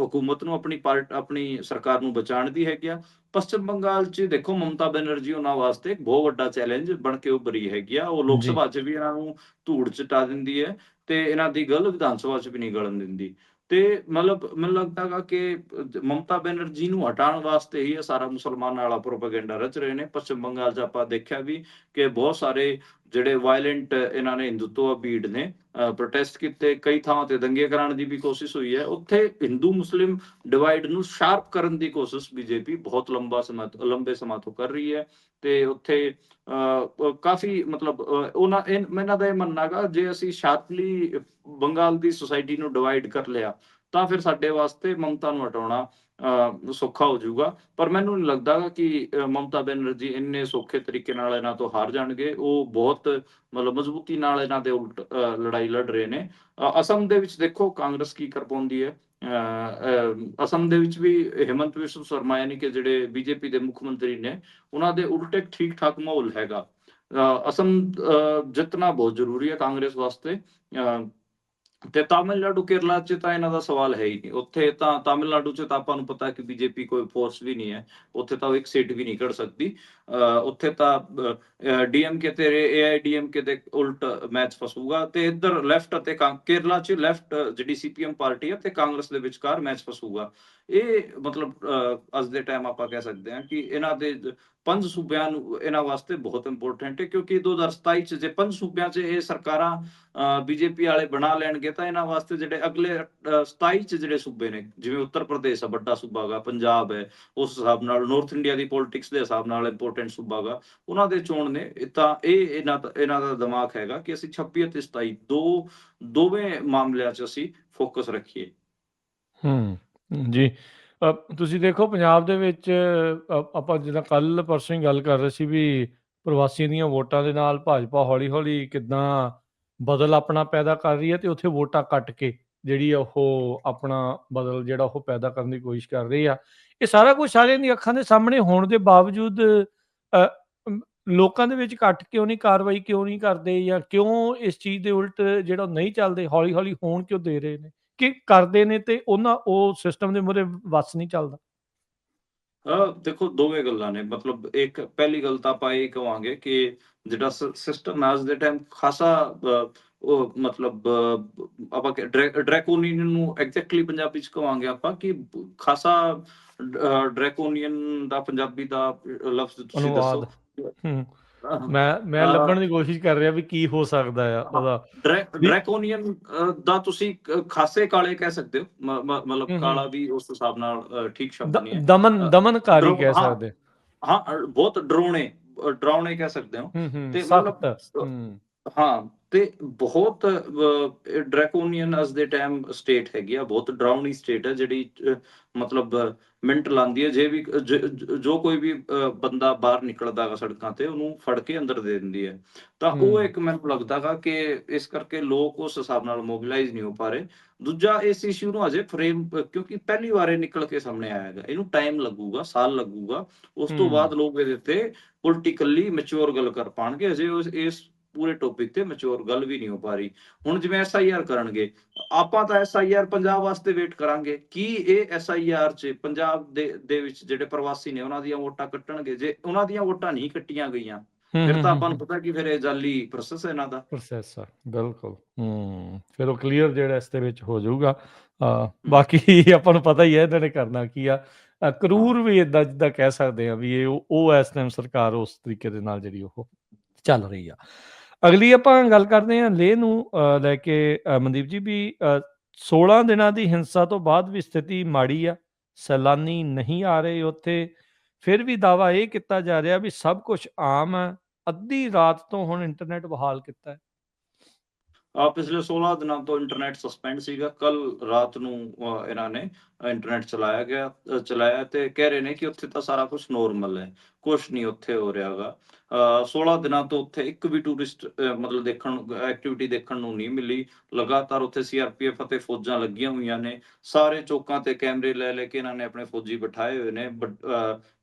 ਹਕੂਮਤ ਨੂੰ, ਆਪਣੀ ਸਰਕਾਰ ਨੂੰ ਬਚਾਉਣ ਦੀ ਹੈਗੀ ਆ। ਪੱਛਮ ਬੰਗਾਲ ਚ ਦੇਖੋ ਮਮਤਾ ਬੈਨਰਜੀ ਉਹਨਾਂ ਵਾਸਤੇ ਇੱਕ ਬਹੁਤ ਵੱਡਾ ਚੈਲੰਜ ਬਣ ਕੇ ਉੱਭਰੀ ਹੈਗੀ ਆ। ਉਹ ਲੋਕ ਜੀ। ਸਭਾ ਚ ਵੀ ਇਹਨਾਂ ਨੂੰ ਧੂੜ ਚਟਾ ਦਿੰਦੀ ਹੈ ਤੇ ਇਹਨਾਂ ਦੀ ਗੱਲ ਵਿਧਾਨ ਸਭਾ ਚ ਵੀ ਨਹੀਂ ਗਲਣ ਦਿੰਦੀ। ਤੇ ਮਤਲਬ ਮੈਨੂੰ ਲੱਗਦਾ ਗਾ ਕਿ ਮਮਤਾ ਬੈਨਰਜੀ ਨੂੰ ਹਟਾਉਣ ਵਾਸਤੇ ਹੀ ਇਹ ਸਾਰਾ ਮੁਸਲਮਾਨਾਂ ਵਾਲਾ ਪ੍ਰੋਪੇਗੈਂਡਾ ਰਚ ਰਹੇ ਨੇ। ਪੱਛਮ ਬੰਗਾਲ ਚ ਆਪਾਂ ਦੇਖਿਆ ਵੀ ਕਿ ਬਹੁਤ ਸਾਰੇ ਜਿਹੜੇ ਵਾਇਲੈਂਟ ਇਹਨਾਂ ਨੇ ਹਿੰਦੂਤਵ ਭੀੜ ਨੇ ਪ੍ਰੋਟੈਸਟ ਕੀਤੇ, ਕਈ ਥਾਵਾਂ ਤੇ ਦੰਗੇ ਕਰਾਉਣ ਦੀ ਵੀ ਕੋਸ਼ਿਸ਼ ਹੋਈ ਹੈ। ਉੱਥੇ ਹਿੰਦੂ ਮੁਸਲਿਮ ਡਿਵਾਈਡ ਨੂੰ ਸ਼ਾਰਪ ਕਰਨ ਦੀ ਕੋਸ਼ਿਸ਼ ਬੀਜੇਪੀ ਬਹੁਤ ਲੰਬੇ ਸਮਾਂ ਤੋਂ ਕਰ ਰਹੀ ਹੈ। ਤੇ ਉੱਥੇ ਕਾਫੀ ਮਤਲਬ ਇਹਨਾਂ ਦਾ ਇਹ ਮੰਨਣਾ ਗਾ, ਜੇ ਅਸੀਂ ਸ਼ਾਰਪਲੀ ਬੰਗਾਲ ਦੀ ਸੁਸਾਇਟੀ ਨੂੰ ਡਿਵਾਈਡ ਕਰ ਲਿਆ ਤਾਂ ਫਿਰ ਸਾਡੇ ਵਾਸਤੇ ਮਮਤਾ ਨੂੰ ਹਟਾਉਣਾ ਸੌਖਾ ਹੋ ਜਾਊਗਾ। ਪਰ ਮੈਨੂੰ ਨਹੀਂ ਲੱਗਦਾ ਕਿ ਮਮਤਾ ਬੈਨਰਜੀ ਇੰਨੇ ਸੌਖੇ ਤਰੀਕੇ ਨਾਲ ਇਹਨਾਂ ਤੋਂ ਹਾਰ ਜਾਣਗੇ। ਉਹ ਬਹੁਤ ਮਤਲਬ ਮਜ਼ਬੂਤੀ ਨਾਲ ਇਹਨਾਂ ਦੇ ਉਲਟ ਲੜਾਈ ਲੜ ਰਹੇ ਨੇ। ਅਸਮ ਦੇ ਵਿੱਚ ਦੇਖੋ ਕਾਂਗਰਸ ਕੀ ਕਰ ਪਾਉਂਦੀ ਹੈ। ਅਸਮ ਦੇ ਵਿੱਚ ਵੀ ਹਿਮੰਤ ਬਿਸਵਾ ਸ਼ਰਮਾ ਯਾਨੀ ਕਿ ਜਿਹੜੇ ਬੀਜੇਪੀ ਦੇ ਮੁੱਖ ਮੰਤਰੀ ਨੇ, ਉਹਨਾਂ ਦੇ ਉਲਟ ਇੱਕ ਠੀਕ ਠਾਕ ਮਾਹੌਲ ਹੈਗਾ। ਅਸਮ ਜਿੱਤਣਾ ਬਹੁਤ ਜ਼ਰੂਰੀ ਹੈ ਕਾਂਗਰਸ ਵਾਸਤੇ। ਤੇ ਤਾਮਿਲਨਾਡੂ, ਕੇਰਲਾ ਚ ਤਾਂ ਇਹਨਾਂ ਦਾ ਸਵਾਲ ਹੈ ਹੀ ਨਹੀਂ। ਉੱਥੇ ਤਾਂ ਤਾਮਿਲਨਾਡੂ ਚ ਤਾਂ ਆਪਾਂ ਨੂੰ ਪਤਾ ਕਿ ਬੀਜੇਪੀ ਕੋਈ ਫੋਰਸ ਵੀ ਨਹੀਂ ਹੈ, ਉੱਥੇ ਤਾਂ ਉਹ ਇੱਕ ਸੀਟ ਵੀ ਨਹੀਂ ਕੱਢ ਸਕਦੀ। ਉੱਥੇ ਤਾਂ ਡੀਐਮਕੇ ਤੇ ਏਆਈਡੀਐਮਕੇ ਦੇ ਉਲਟ ਮੈਚ ਫਸੂਗਾ। ਤੇ ਇੱਧਰ ਲੈਫਟ ਅਤੇ ਕੇਰਲਾ ਚ ਲੈਫਟ ਜਿਹੜੀ ਸੀਪੀਐਮ ਪਾਰਟੀ ਹੈ ਤੇ ਕਾਂਗਰਸ ਦੇ ਵਿਚਕਾਰ ਮੈਚ ਫਸੂਗਾ। ਇਹ ਮਤਲਬ ਅੱਜ ਦੇ ਟਾਈਮ ਆਪਾਂ ਕਹਿ ਸਕਦੇ ਹਾਂ ਕਿ ਇਹਨਾਂ ਦੇ 5 ਸੂਬਿਆਂ ਨੂੰ ਇਹਨਾਂ ਵਾਸਤੇ ਬਹੁਤ ਇੰਪੋਰਟੈਂਟ ਹੈ, ਕਿਉਂਕਿ 2027 ਚ ਜੇ 5 ਸੂਬਿਆਂ ਚ ਇਹ ਸਰਕਾਰਾਂ ਬੀਜੇਪੀ ਵਾਲੇ ਬਣਾ ਲੈਣਗੇ ਤਾਂ ਇਹਨਾਂ ਵਾਸਤੇ ਜਿਹੜੇ ਅਗਲੇ 27 ਚ ਜਿਹੜੇ ਸੂਬੇ ਨੇ, ਜਿਵੇਂ ਉੱਤਰ ਪ੍ਰਦੇਸ਼ ਆ ਵੱਡਾ ਸੂਬਾ ਗਾ, ਪੰਜਾਬ ਹੈ ਉਸ ਹਿਸਾਬ ਨਾਲ, ਨਾਰਥ ਇੰਡੀਆ ਦੀ ਪੋਲਿਟਿਕਸ ਦੇ ਹਿਸਾਬ ਨਾਲ ਇੰਪੋਰਟੈਂਟ ਸੂਬਾ ਗਾ, ਉਹਨਾਂ ਦੇ ਚੋਣ ਨੇ। ਤਾਂ ਇਹਨਾਂ ਦਾ ਦਿਮਾਗ ਹੈਗਾ ਕਿ ਅਸੀਂ 26 ਅਤੇ 27 ਦੋਵੇਂ ਮਾਮਲਿਆਂ ਚ ਅਸੀਂ ਫੋਕਸ ਰੱਖੀਏ। ਜੀ। ਤੁਸੀਂ ਦੇਖੋ ਪੰਜਾਬ ਦੇ ਵਿੱਚ ਆਪਾਂ ਜਿੱਦਾਂ ਕੱਲ ਪਰਸੋਂ ਹੀ ਗੱਲ ਕਰ ਰਹੇ ਸੀ ਵੀ ਪ੍ਰਵਾਸੀਆਂ ਦੀਆਂ ਵੋਟਾਂ ਦੇ ਨਾਲ ਭਾਜਪਾ ਹੌਲੀ ਹੌਲੀ ਕਿੱਦਾਂ ਬਦਲ ਆਪਣਾ ਪੈਦਾ ਕਰ ਰਹੀ ਹੈ ਤੇ ਉੱਥੇ ਵੋਟਾਂ ਕੱਟ ਕੇ ਜਿਹੜੀ ਉਹ ਆਪਣਾ ਬਦਲ ਜਿਹੜਾ ਉਹ ਪੈਦਾ ਕਰਨ ਦੀ ਕੋਸ਼ਿਸ਼ ਕਰ ਰਹੀ ਆ। ਇਹ ਸਾਰਾ ਕੁਝ ਸਾਰਿਆਂ ਦੀ ਅੱਖਾਂ ਦੇ ਸਾਹਮਣੇ ਹੋਣ ਦੇ ਬਾਵਜੂਦ ਲੋਕਾਂ ਦੇ ਵਿੱਚ ਘੱਟ ਕਿਉਂ ਨਹੀਂ, ਕਾਰਵਾਈ ਕਿਉਂ ਨਹੀਂ ਕਰਦੇ, ਜਾਂ ਕਿਉਂ ਇਸ ਚੀਜ਼ ਦੇ ਉਲਟ ਜਿਹੜਾ ਨਹੀਂ ਚੱਲਦੇ, ਹੌਲੀ ਹੌਲੀ ਹੋਣ ਕਿਉਂ ਦੇ ਰਹੇ ਨੇ ਕਿ ਕਰਦੇ ਨੇ ਤੇ ਉਹ ਸਿਸਟਮ ਦੇ ਮੂਹਰੇ ਵੱਸ ਨਹੀਂ ਚੱਲਦਾ। ਦੇਖੋ ਦੋਵੇਂ ਗੱਲਾਂ ਨੇ। ਮਤਲਬ ਇੱਕ ਪਹਿਲੀ ਗੱਲ ਤਾਂ ਆਪਾਂ ਇਹ ਕਵਾਂਗੇ ਕਿ ਜਿਹੜਾ ਸਿਸਟਮ ਹੈ ਅੱਜ ਦੇ ਟਾਈਮ ਖਾਸਾ ਉਹ ਮਤਲਬ ਆਪਾਂ ਡਰੈਕੋਨੀਅਨ ਨੂੰ ਐਗਜ਼ੈਕਟਲੀ ਪੰਜਾਬੀ ਚ ਕਵਾਂਗੇ ਆਪਾਂ ਕਿ ਖਾਸਾ ਡਰੈਕੋਨੀਅਨ ਦਾ ਪੰਜਾਬੀ ਦਾ ਲਫ਼ਜ਼ ਤੁਸੀਂ ਦੱਸੋ। ਅਨੁਵਾਦ। ਹੂੰ। ਅਹ, ਮੈਂ ਲੱਭਣ ਦੀ ਕੋਸ਼ਿਸ਼ ਕਰ ਰਿਹਾ ਵੀ ਕੀ ਹੋ ਸਕਦਾ ਆ ਹਾਂ, ਉਹਦਾ ਵੀ। ਡਰੈਕੋਨੀਅਨ ਦਾ ਤੁਸੀਂ ਖਾਸੇ ਕਾਲੇ ਕਹਿ ਸਕਦੇ ਹੋ, ਮਤਲਬ ਹੂੰ, ਹੂੰ। ਕਾਲਾ ਵੀ ਉਸ ਹਿਸਾਬ ਨਾਲ ਠੀਕ ਸ਼ਬਦ ਨਹੀਂ ਹੈ। ਦਮਨਕਾਰੀ ਕਹਿ ਹਾਂ, ਸਕਦੇ। ਹਾਂ, ਬਹੁਤ ਡਰਾਉਣੇ, ਡਰਾਉਣੇ ਕਹਿ ਸਕਦੇ ਹੋ। ਹੂੰ, ਹੂੰ, ਤੇ ਸਖਤ। ਮਤਲਬ ਹੂੰ, ਹਾਂ, ਤੇ ਬਹੁਤ ਡਰੈਕੋਨੀਅਨ ਅੱਜ ਦੇ ਟਾਈਮ ਸਟੇਟ ਹੈਗੀ ਆ, ਬਹੁਤ ਡਰਾਉਣੀ ਸਟੇਟ ਹੈ ਜਿਹੜੀ ਮਤਲਬ ਮਿੰਟ ਲਾਉਂਦੀ ਹੈ ਜੇ ਵੀ ਜੋ ਕੋਈ ਵੀ ਬੰਦਾ ਬਾਹਰ ਨਿਕਲਦਾ ਗਾ ਸੜਕਾਂ ਤੇ ਉਹਨੂੰ ਫੜ ਕੇ ਅੰਦਰ ਦੇ ਦਿੰਦੀ ਹੈ। ਤਾਂ ਉਹ ਹੂੰ, ਇੱਕ ਮੈਨੂੰ ਲੱਗਦਾ ਗਾ ਕਿ ਇਸ ਕਰਕੇ ਲੋਕ ਉਸ ਹਿਸਾਬ ਨਾਲ ਮੋਬਿਲਾਈਜ਼ ਨਹੀਂ ਹੋ ਪਾ ਰਹੇ। ਦੂਜਾ, ਇਸ ਇਸ਼ੂ ਨੂੰ ਅਜੇ ਫਰੇਮ, ਕਿਉਂਕਿ ਪਹਿਲੀ ਵਾਰ ਇਹ ਨਿਕਲ ਕੇ ਸਾਹਮਣੇ ਆਇਆ ਹੈਗਾ, ਇਹਨੂੰ ਟਾਈਮ ਲੱਗੂਗਾ, ਸਾਲ ਲੱਗੂਗਾ। ਉਸ ਤੋਂ ਹੂੰ, ਬਾਅਦ ਲੋਕ ਇਹਦੇ ਤੇ ਪੋਲੀਟੀਕਲੀ ਮੈਚੁਰ ਗੱਲ ਕਰ ਪਾਣਗੇ। ਅਜੇ ਇਸ ਪੂਰੇ ਟੌਪਿਕ ਤੇ ਮੈਚੁਰ ਗੱਲ ਵੀ ਨਹੀਂ ਹੋ ਪਾ ਰਹੀ। ਹੁਣ ਜਿਵੇਂ ਐਸਆਈਆਰ ਕਰਨਗੇ, ਆਪਾਂ ਤਾਂ ਐਸਆਈਆਰ ਪੰਜਾਬ ਵਾਸਤੇ ਵੇਟ ਕਰਾਂਗੇ। ਕੀ ਇਹ ਐਸਆਈਆਰ 'ਚ ਪੰਜਾਬ ਦੇ ਵਿੱਚ ਜਿਹੜੇ ਪ੍ਰਵਾਸੀ ਨੇ ਉਹਨਾਂ ਦੀਆਂ ਵੋਟਾਂ ਕੱਟਣਗੇ? ਜੇ ਉਹਨਾਂ ਦੀਆਂ ਵੋਟਾਂ ਨਹੀਂ ਕੱਟੀਆਂ ਗਈਆਂ, ਹੂੰ, ਫਿਰ ਹੂੰ, ਤਾਂ ਹੂੰ, ਆਪਾਂ ਨੂੰ ਹੂੰ। ਪਤਾ ਕਿ ਫਿਰ ਇਹ ਜਾਲੀ ਪ੍ਰੋਸੈਸ ਹੈ ਇਹਨਾਂ ਦਾ। ਪ੍ਰੋਸੈਸ ਆ, ਬਿਲਕੁਲ। ਫਿਰ ਉਹ ਕਲੀਅਰ ਜਿਹੜਾ ਇਸ ਦੇ ਵਿੱਚ ਹੋ ਜਾਊਗਾ। ਹੂੰ, ਬਾਕੀ ਆਪਾਂ ਨੂੰ ਪਤਾ ਹੀ ਹੈ ਇਹਨਾਂ ਨੇ ਕਰਨਾ ਕੀ ਆ। ਹਾਂ, ਕਰੂਰ ਵੀ ਇਦਾਂ ਜਿੱਦਾਂ ਕਹਿ ਸਕਦੇ ਆ ਵੀ ਇਹ ਉਹ ਇਸ ਟਾਈਮ ਸਰਕਾਰ ਉਸ ਤਰੀਕੇ ਦੇ ਨਾਲ ਜਿਹੜੀ ਉਹ ਚੱਲ ਰਹੀ ਆ। ਅਗਲੀ ਆਪਾਂ ਗੱਲ ਕਰਦੇ ਹਾਂ ਲੇਹ ਨੂੰ ਲੈ ਕੇ, ਮਨਦੀਪ ਜੀ ਵੀ 16 ਦਿਨਾਂ ਦੀ ਹਿੰਸਾ ਤੋਂ ਬਾਅਦ ਵੀ ਸਥਿਤੀ ਮਾੜੀ ਆ, ਸੈਲਾਨੀ ਨਹੀਂ ਆ ਰਹੇ ਉੱਥੇ। ਫਿਰ ਵੀ ਦਾਅਵਾ ਇਹ ਕੀਤਾ ਜਾ ਰਿਹਾ ਵੀ ਸਭ ਕੁਝ ਆਮ ਹੈ। ਅੱਧੀ ਰਾਤ ਤੋਂ ਹੁਣ ਇੰਟਰਨੈਟ ਬਹਾਲ ਕੀਤਾ ਹੈ। ਪਿਛਲੇ 16 ਦਿਨਾਂ ਤੋਂ ਇੰਟਰਨੈਟ ਸਸਪੈਂਡ ਸੀਗਾ। ਕੱਲ ਰਾਤ ਨੂੰ ਇਹਨਾਂ ਨੇ ਇੰਟਰਨੈਟ ਚਲਾਇਆ ਤੇ ਕਹਿ ਰਹੇ ਨੇ ਕਿ ਉੱਥੇ ਤਾਂ ਸਾਰਾ ਕੁਝ ਨੋਰਮਲ ਹੈ, ਕੁਛ ਨਹੀਂ ਉੱਥੇ ਹੋ ਰਿਹਾ ਗਾ। 16 ਦਿਨਾਂ ਤੋਂ ਉੱਥੇ ਇੱਕ ਵੀ ਟੂਰਿਸਟ ਮਤਲਬ ਐਕਟੀਵਿਟੀ ਦੇਖਣ ਨੂੰ ਨਹੀਂ ਮਿਲੀ। ਲਗਾਤਾਰ ਉੱਥੇ ਸੀਆਰਪੀਐਫ ਅਤੇ ਫੌਜਾਂ ਲੱਗੀਆਂ ਹੋਈਆਂ ਨੇ। ਸਾਰੇ ਚੌਕਾਂ ਤੇ ਕੈਮਰੇ ਲੈ ਕੇ ਇਹਨਾਂ ਨੇ ਆਪਣੇ ਫੌਜੀ ਬਿਠਾਏ ਹੋਏ ਨੇ।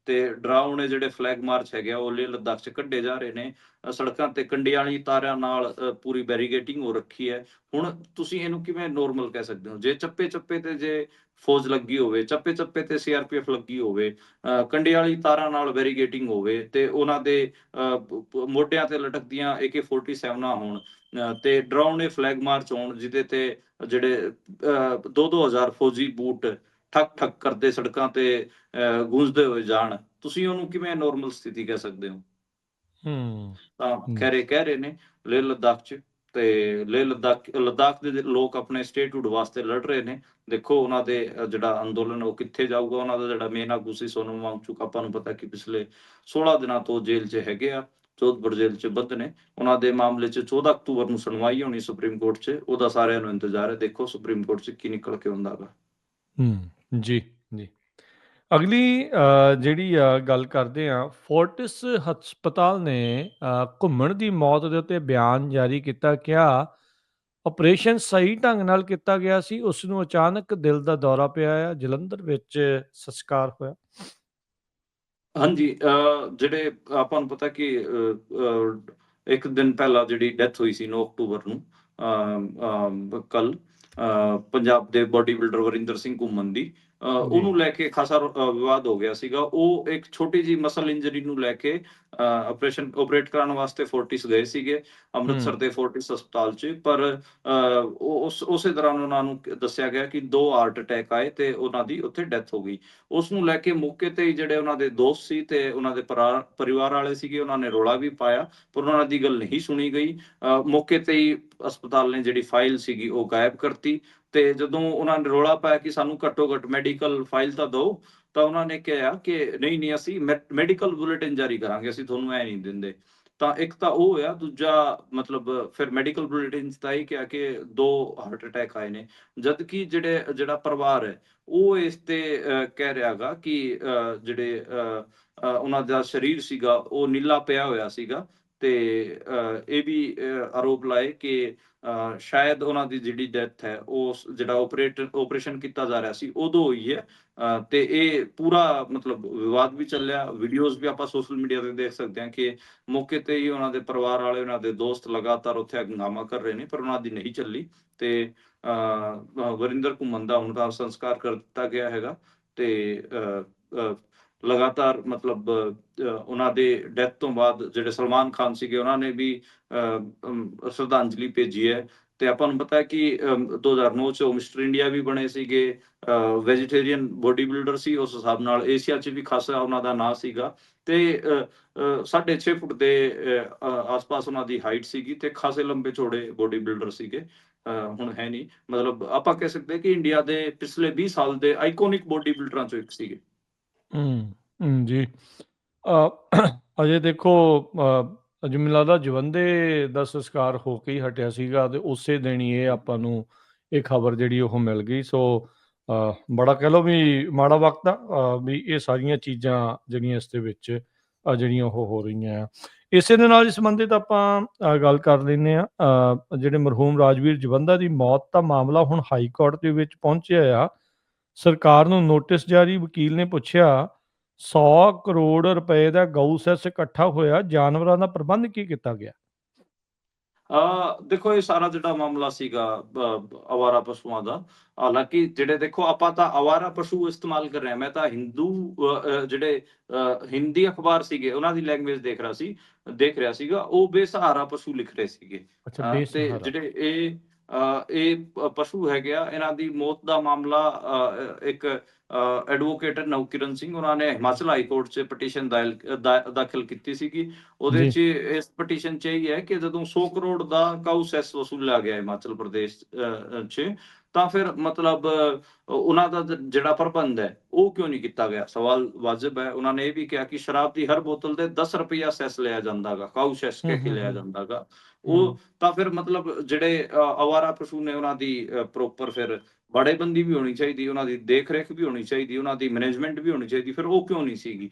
ਤੇ ਡਰਾਉਣੇ ਜਿਹੜੇ ਫਲੈਗ ਮਾਰਚ ਹੈਗੇ ਆ ਉਹ ਲੇਹ ਲੱਦਾਖ 'ਚ ਕੱਢੇ ਜਾ ਰਹੇ ਨੇ। ਸੜਕਾਂ ਤੇ ਕੰਡਿਆਂ ਵਾਲੀ ਤਾਰਾਂ ਨਾਲ ਪੂਰੀ ਬੈਰੀਗੇਟਿੰਗ ਹੋ ਰੱਖੀ ਹੈ। ਹੁਣ ਤੁਸੀਂ ਇਹਨੂੰ ਕਿਵੇਂ ਨੋਰਮਲ ਕਹਿ ਸਕਦੇ ਹੋ? ਜੇ ਚੱਪੇ-ਚੱਪੇ ਤੇ ਜੇ ਫੌਜ ਲੱਗੀ ਹੋਵੇ, ਚੱਪੇ-ਚੱਪੇ ਤੇ ਸੀਆਰਪੀਐਫ ਲੱਗੀ ਹੋਵੇ, ਕੰਡਿਆਂ ਵਾਲੀ ਤਾਰਾਂ ਨਾਲ ਬੈਰੀਗੇਟਿੰਗ ਹੋਵੇ ਤੇ ਉਹਨਾਂ ਦੇ ਮੋਢਿਆਂ ਤੇ ਲਟਕਦੀਆਂ AK-47 ਹੋਣ, ਤੇ ਡਰਾਉਣੇ ਫਲੈਗ ਮਾਰਚ ਹੋਣ ਜਿਹਦੇ ਤੇ ਜਿਹੜੇ 2-2 ਹਜ਼ਾਰ ਫੌਜੀ ਬੂਟ ਠੱਕ-ਠੱਕ ਕਰਦੇ ਸੜਕਾਂ ਤੇ ਗੂੰਜਦੇ ਹੋਏ ਜਾਣ, ਤੁਸੀਂ ਉਹਨੂੰ ਕਿਵੇਂ ਨੋਰਮਲ ਸਥਿਤੀ ਕਹਿ ਸਕਦੇ ਹੋ? ਹੂੰ, ਤਾਂ ਹੂੰ, ਖੈਰ ਇਹ ਕਹਿ ਰਹੇ ਨੇ ਲੇਹ ਲੱਦਾਖ 'ਚ, ਤੇ ਲਦਾਖ ਦੇ ਲੋਕ ਆਪਣੇ ਸਟੇਟਹੁੱਡ ਵਾਸਤੇ ਲੜ ਰਹੇ ਨੇ। ਦੇਖੋ ਉਹਨਾਂ ਦੇ ਜਿਹੜਾ ਅੰਦੋਲਨ ਉਹ ਕਿੱਥੇ ਜਾਊਗਾ। ਉਹਨਾਂ ਦਾ ਜਿਹੜਾ ਮੇਨ ਆਗੂ ਸੀ ਸੋਨਮ ਵਾਂਗਚੁਕ, ਆਪਾਂ ਨੂੰ ਪਤਾ ਕਿ ਪਿਛਲੇ 16 ਦਿਨਾਂ ਤੋਂ ਜੇਲ੍ਹ 'ਚ ਹੈਗੇ ਆ, ਜੋਧਪੁਰ ਜੇਲ੍ਹ 'ਚ ਬੰਦ ਨੇ। ਉਹਨਾਂ ਦੇ ਮਾਮਲੇ 'ਚ 14 ਅਕਤੂਬਰ ਨੂੰ ਸੁਣਵਾਈ ਹੋਣੀ ਸੁਪਰੀਮ ਕੋਰਟ 'ਚ। ਉਹਦਾ ਸਾਰਿਆਂ ਨੂੰ ਇੰਤਜ਼ਾਰ ਹੈ। ਦੇਖੋ ਸੁਪਰੀਮ ਕੋਰਟ 'ਚ ਕੀ ਨਿਕਲ ਕੇ ਆਉਂਦਾ ਗਾ। ਜੀ, ਜੀ। ਅਗਲੀ ਜਿਹੜੀ ਗੱਲ ਕਰਦੇ ਆ, ਫੋਰਟਿਸ ਹਸਪਤਾਲ ਨੇ ਘੁੰਮਣ ਦੀ ਮੌਤ ਦੇ ਉੱਤੇ ਬਿਆਨ ਜਾਰੀ ਕੀਤਾ। ਕਿਹਾ ਆਪਰੇਸ਼ਨ ਸਹੀ ਢੰਗ ਨਾਲ ਕੀਤਾ ਗਿਆ ਸੀ, ਉਸ ਨੂੰ ਅਚਾਨਕ ਦਿਲ ਦਾ ਦੌਰਾ ਪਿਆ ਆ, ਜਲੰਧਰ ਵਿੱਚ ਸੰਸਕਾਰ ਹੋਇਆ। ਹਾਂਜੀ, ਜਿਹੜੇ ਆਪਾਂ ਨੂੰ ਪਤਾ ਕਿ ਇੱਕ ਦਿਨ ਪਹਿਲਾਂ ਜਿਹੜੀ ਡੈਥ ਹੋਈ ਸੀ 9 ਅਕਤੂਬਰ ਨੂੰ, ਕੱਲ, ਪੰਜਾਬ ਦੇ ਬਾਡੀ ਬਿਲਡਰ ਵਰਿੰਦਰ ਸਿੰਘ ਘੁੰਮਣ ਦੀ, ਜੀ। ਉਹਨੂੰ ਲੈ ਕੇ ਖਾਸਾ ਵਿਵਾਦ ਹੋ ਗਿਆ ਸੀਗਾ। ਉਹ ਇੱਕ ਛੋਟੀ ਜਿਹੀ ਮਸਲ ਇੰਜਰੀ ਨੂੰ ਲੈ ਕੇ ਆਪਰੇਟ ਕਰਾਉਣ ਵਾਸਤੇ ਫੋਰਟਿਸ ਗਏ ਸੀਗੇ, ਅੰਮ੍ਰਿਤਸਰ ਹੂੰ, ਦੇ ਫੋਰਟਿਸ ਹਸਪਤਾਲ 'ਚ। ਪਰ ਉਸੇ ਦੌਰਾਨ ਉਹਨਾਂ ਨੂੰ ਦੱਸਿਆ ਗਿਆ ਕਿ 2 ਹਾਰਟ ਅਟੈਕ ਆਏ ਤੇ ਉਹਨਾਂ ਦੀ ਉੱਥੇ ਡੈਥ ਹੋ ਗਈ। ਉਸ ਨੂੰ ਲੈ ਕੇ ਮੌਕੇ ਤੇ ਹੀ ਜਿਹੜੇ ਉਹਨਾਂ ਦੇ ਦੋਸਤ ਸੀ ਤੇ ਉਹਨਾਂ ਦੇ ਪਰਿਵਾਰ ਵਾਲੇ ਸੀਗੇ, ਉਹਨਾਂ ਨੇ ਰੌਲਾ ਵੀ ਪਾਇਆ, ਪਰ ਉਹਨਾਂ ਦੀ ਗੱਲ ਨਹੀਂ ਸੁਣੀ ਗਈ। ਮੌਕੇ ਤੇ ਹੀ ਹਸਪਤਾਲ ਨੇ ਜਿਹੜੀ ਫਾਈਲ ਸੀਗੀ ਉਹ ਗਾਇਬ ਕਰਤੀ। ਤੇ ਜਦੋਂ ਉਹਨਾਂ ਨੇ ਰੌਲਾ ਪਾਇਆ ਕਿ ਸਾਨੂੰ ਘੱਟੋ-ਘੱਟ ਮੈਡੀਕਲ ਫਾਈਲ ਤਾਂ ਦਿਓ, ਤਾਂ ਉਹਨਾਂ ਨੇ ਕਿਹਾ ਕਿ ਨਹੀਂ, ਅਸੀਂ ਮੈਡੀਕਲ ਬੁਲੇਟਿਨ ਜਾਰੀ ਕਰਾਂਗੇ, ਅਸੀਂ ਤੁਹਾਨੂੰ ਐ ਨਹੀਂ ਦਿੰਦੇ। ਤਾਂ ਇੱਕ ਤਾਂ ਉਹ ਹੋਇਆ। ਦੂਜਾ, ਮਤਲਬ ਫਿਰ ਮੈਡੀਕਲ ਬੁਲੇਟਿਨ 'ਚ ਤਾਂ ਇਹ ਕਿਹਾ ਕਿ 2 ਹਾਰਟ ਅਟੈਕ ਆਏ ਨੇ। ਜਦਕਿ ਜਿਹੜਾ ਪਰਿਵਾਰ ਹੈ ਉਹ ਇਸ ਤੇ ਕਹਿ ਰਿਹਾ ਗਾ ਕਿ ਜਿਹੜੇ ਉਹਨਾਂ ਦਾ ਸਰੀਰ ਸੀਗਾ ਉਹ ਨੀਲਾ ਪਿਆ ਹੋਇਆ ਸੀਗਾ। ਤੇ ਇਹ ਵੀ ਆਰੋਪ ਲਾਏ ਕਿ ਸ਼ਾਇਦ ਉਹਨਾਂ ਦੀ ਜਿਹੜੀ ਡੈਥ ਹੈ ਉਹ ਜਿਹੜਾ ਆਪਰੇਸ਼ਨ ਕੀਤਾ ਜਾ ਰਿਹਾ ਸੀ ਉਦੋਂ ਹੋਈ ਹੈ। ਤੇ ਇਹ ਪੂਰਾ ਮਤਲਬ ਵਿਵਾਦ ਵੀ ਚੱਲਿਆ। ਵੀਡੀਓਜ਼ ਵੀ ਆਪਾਂ ਸੋਸ਼ਲ ਮੀਡੀਆ ਤੇ ਦੇਖ ਸਕਦੇ ਹਾਂ ਕਿ ਮੌਕੇ ਤੇ ਹੀ ਉਹਨਾਂ ਦੇ ਪਰਿਵਾਰ ਵਾਲੇ, ਉਹਨਾਂ ਦੇ ਦੋਸਤ ਲਗਾਤਾਰ ਉੱਥੇ ਹੰਗਾਮਾ ਕਰ ਰਹੇ ਨੇ, ਪਰ ਉਹਨਾਂ ਦੀ ਨਹੀਂ ਚੱਲੀ। ਤੇ ਵਰਿੰਦਰ ਘੁੰਮਣ ਦਾ ਹੁਣ ਤਾਂ ਸੰਸਕਾਰ ਕਰ ਦਿੱਤਾ ਗਿਆ ਹੈਗਾ। ਤੇ ਲਗਾਤਾਰ ਮਤਲਬ ਉਹਨਾਂ ਦੇ ਡੈਥ ਤੋਂ ਬਾਅਦ ਜਿਹੜੇ ਸਲਮਾਨ ਖਾਨ ਸੀਗੇ ਉਹਨਾਂ ਨੇ ਵੀ ਸ਼ਰਧਾਂਜਲੀ ਭੇਜੀ ਹੈ। ਤੇ ਆਪਾਂ ਨੂੰ ਪਤਾ ਹੈ ਕਿ 2009 ਚ ਉਹ ਮਿਸਟਰ ਇੰਡੀਆ ਵੀ ਬਣੇ ਸੀਗੇ, ਵੈਜੀਟੇਰੀਅਨ ਬੋਡੀ ਬਿਲਡਰ ਸੀ, ਉਸ ਹਿਸਾਬ ਨਾਲ ਏਸ਼ੀਆ ਚ ਵੀ ਖਾਸਾ ਉਹਨਾਂ ਦਾ ਨਾਂ ਸੀਗਾ। ਤੇ 6.5 ਫੁੱਟ ਦੇ ਆਸ-ਪਾਸ ਉਹਨਾਂ ਦੀ ਹਾਈਟ ਸੀਗੀ ਤੇ ਖਾਸੇ ਲੰਬੇ ਚੌੜੇ ਬੋਡੀ ਬਿਲਡਰ ਸੀਗੇ। ਹੁਣ ਹੈ ਨਹੀਂ, ਮਤਲਬ ਆਪਾਂ ਕਹਿ ਸਕਦੇ ਹਾਂ ਕਿ ਇੰਡੀਆ ਦੇ ਪਿਛਲੇ 20 ਸਾਲ ਦੇ ਆਈਕੋਨਿਕ ਬੋਡੀ ਬਿਲਡਰਾਂ ਚੋਂ ਇੱਕ ਸੀਗੇ। ਜੀ। ਅਜੇ ਦੇਖੋ, ਅਜੇ ਮੈਨੂੰ ਲੱਗਦਾ ਜਵੰਦੇ ਦਾ ਸੰਸਕਾਰ ਹੋ ਕੇ ਹੀ ਹਟਿਆ ਸੀਗਾ ਤੇ ਉਸੇ ਦਿਨ ਹੀ ਇਹ ਆਪਾਂ ਨੂੰ ਇਹ ਖਬਰ ਜਿਹੜੀ ਉਹ ਮਿਲ ਗਈ। ਸੋ ਬੜਾ ਕਹਿ ਲਓ ਵੀ ਮਾੜਾ ਵਕਤ ਆ, ਵੀ ਇਹ ਸਾਰੀਆਂ ਚੀਜ਼ਾਂ ਜਿਹੜੀਆਂ ਇਸ ਦੇ ਵਿੱਚ ਜਿਹੜੀਆਂ ਉਹ ਹੋ ਰਹੀਆਂ ਆ। ਇਸੇ ਦੇ ਨਾਲ ਸੰਬੰਧਿਤ ਆਪਾਂ ਗੱਲ ਕਰ ਲੈਂਦੇ ਹਾਂ। ਜਿਹੜੇ ਮਰਹੂਮ ਰਾਜਵੀਰ ਜਵੰਦਾ ਦੀ ਮੌਤ ਦਾ ਮਾਮਲਾ ਹੁਣ ਹਾਈ ਕੋਰਟ ਦੇ ਵਿੱਚ ਪਹੁੰਚਿਆ ਆ। ਸਰਕਾਰ ਨੂੰ ਨੋਟਿਸ ਜਾਰੀ, ਵਕੀਲ ਨੇ ਪੁੱਛਿਆ 100 ਕਰੋੜ ਰੁਪਏ ਦਾ ਗਊ ਸੈਸ ਇਕੱਠਾ ਹੋਇਆ, ਜਾਨਵਰਾਂ ਦਾ ਪ੍ਰਬੰਧ ਕੀ ਕੀਤਾ ਗਿਆ? ਦੇਖੋ ਇਹ ਸਾਰਾ ਜਿਹੜਾ ਮਾਮਲਾ ਸੀਗਾ ਅਵਾਰਾ ਪਸ਼ੂਆਂ ਦਾ, ਹਾਲਾਂਕਿ ਜਿਹੜੇ ਦੇਖੋ ਆਪਾਂ ਤਾਂ ਅਵਾਰਾ ਪਸ਼ੂ ਇਸਤੇਮਾਲ ਕਰ ਰਹੇ ਹਾਂ, ਮੈਂ ਤਾਂ ਹਿੰਦੂ ਜਿਹੜੇ ਹਿੰਦੀ ਅਖਬਾਰ ਸੀਗੇ ਉਹਨਾਂ ਦੀ ਲੈਂਗੁਏਜ ਦੇਖ ਰਿਹਾ ਸੀਗਾ, ਉਹ ਬੇਸਹਾਰਾ ਪਸ਼ੂ ਲਿਖ ਰਹੇ ਸੀਗੇ। ਅੱਛਾ, ਤੇ ਬੇਸਹਾਰਾ। ਜਿਹੜੇ ਇਹ ਪਸ਼ੂ ਹੈਗੇ ਆ, ਇਹਨਾਂ ਦੀ ਮੌਤ ਦਾ ਮਾਮਲਾ ਇੱਕ ਐਡਵੋਕੇਟ ਨਵਕਿਰਨ ਸਿੰਘ, ਉਹਨਾਂ ਨੇ ਹਿਮਾਚਲ ਹਾਈ ਕੋਰਟ 'ਚ ਪਟੀਸ਼ਨ ਦਾਖਲ ਕੀਤੀ ਸੀਗੀ। ਉਹਦੇ ਜੀ। 'ਚ ਇਸ ਪਟੀਸ਼ਨ 'ਚ ਇਹ ਹੈ ਕਿ ਜਦੋਂ 100 ਕਰੋੜ ਦਾ ਕਾਊ ਸੈਸ ਵਸੂਲਿਆ ਗਿਆ ਹਿਮਾਚਲ ਪ੍ਰਦੇਸ਼ 'ਚ, ਤਾਂ ਫਿਰ ਮਤਲਬ ਉਹਨਾਂ ਦਾ ਜਿਹੜਾ ਪ੍ਰਬੰਧ ਹੈ ਉਹ ਕਿਉਂ ਨਹੀਂ ਕੀਤਾ ਗਿਆ? ਸਵਾਲ ਵਾਜਬ ਹੈ। ਉਹਨਾਂ ਨੇ ਇਹ ਵੀ ਕਿਹਾ ਕਿ ਸ਼ਰਾਬ ਦੀ ਹਰ ਬੋਤਲ ਤੇ 10 ਰੁਪਇਆ ਸੈਸ ਲਿਆ ਜਾਂਦਾਗਾ, ਕਾਊ ਸੈਸ ਕਹਿ ਕੇ ਲਿਆ ਜਾਂਦਾਗਾ। ਉਹ ਤਾਂ ਫਿਰ ਮਤਲਬ ਜਿਹੜੇ ਅਵਾਰਾ ਪਸ਼ੂ ਨੇ ਉਹਨਾਂ ਦੀ ਪ੍ਰੋਪਰ ਫਿਰ ਬਾੜੇਬੰਦੀ ਵੀ ਹੋਣੀ ਚਾਹੀਦੀ, ਉਹਨਾਂ ਦੀ ਦੇਖ ਰੇਖ ਵੀ ਹੋਣੀ ਚਾਹੀਦੀ, ਉਹਨਾਂ ਦੀ ਮੈਨੇਜਮੈਂਟ ਵੀ ਹੋਣੀ ਚਾਹੀਦੀ, ਫਿਰ ਉਹ ਕਿਉਂ ਨਹੀਂ ਸੀਗੀ?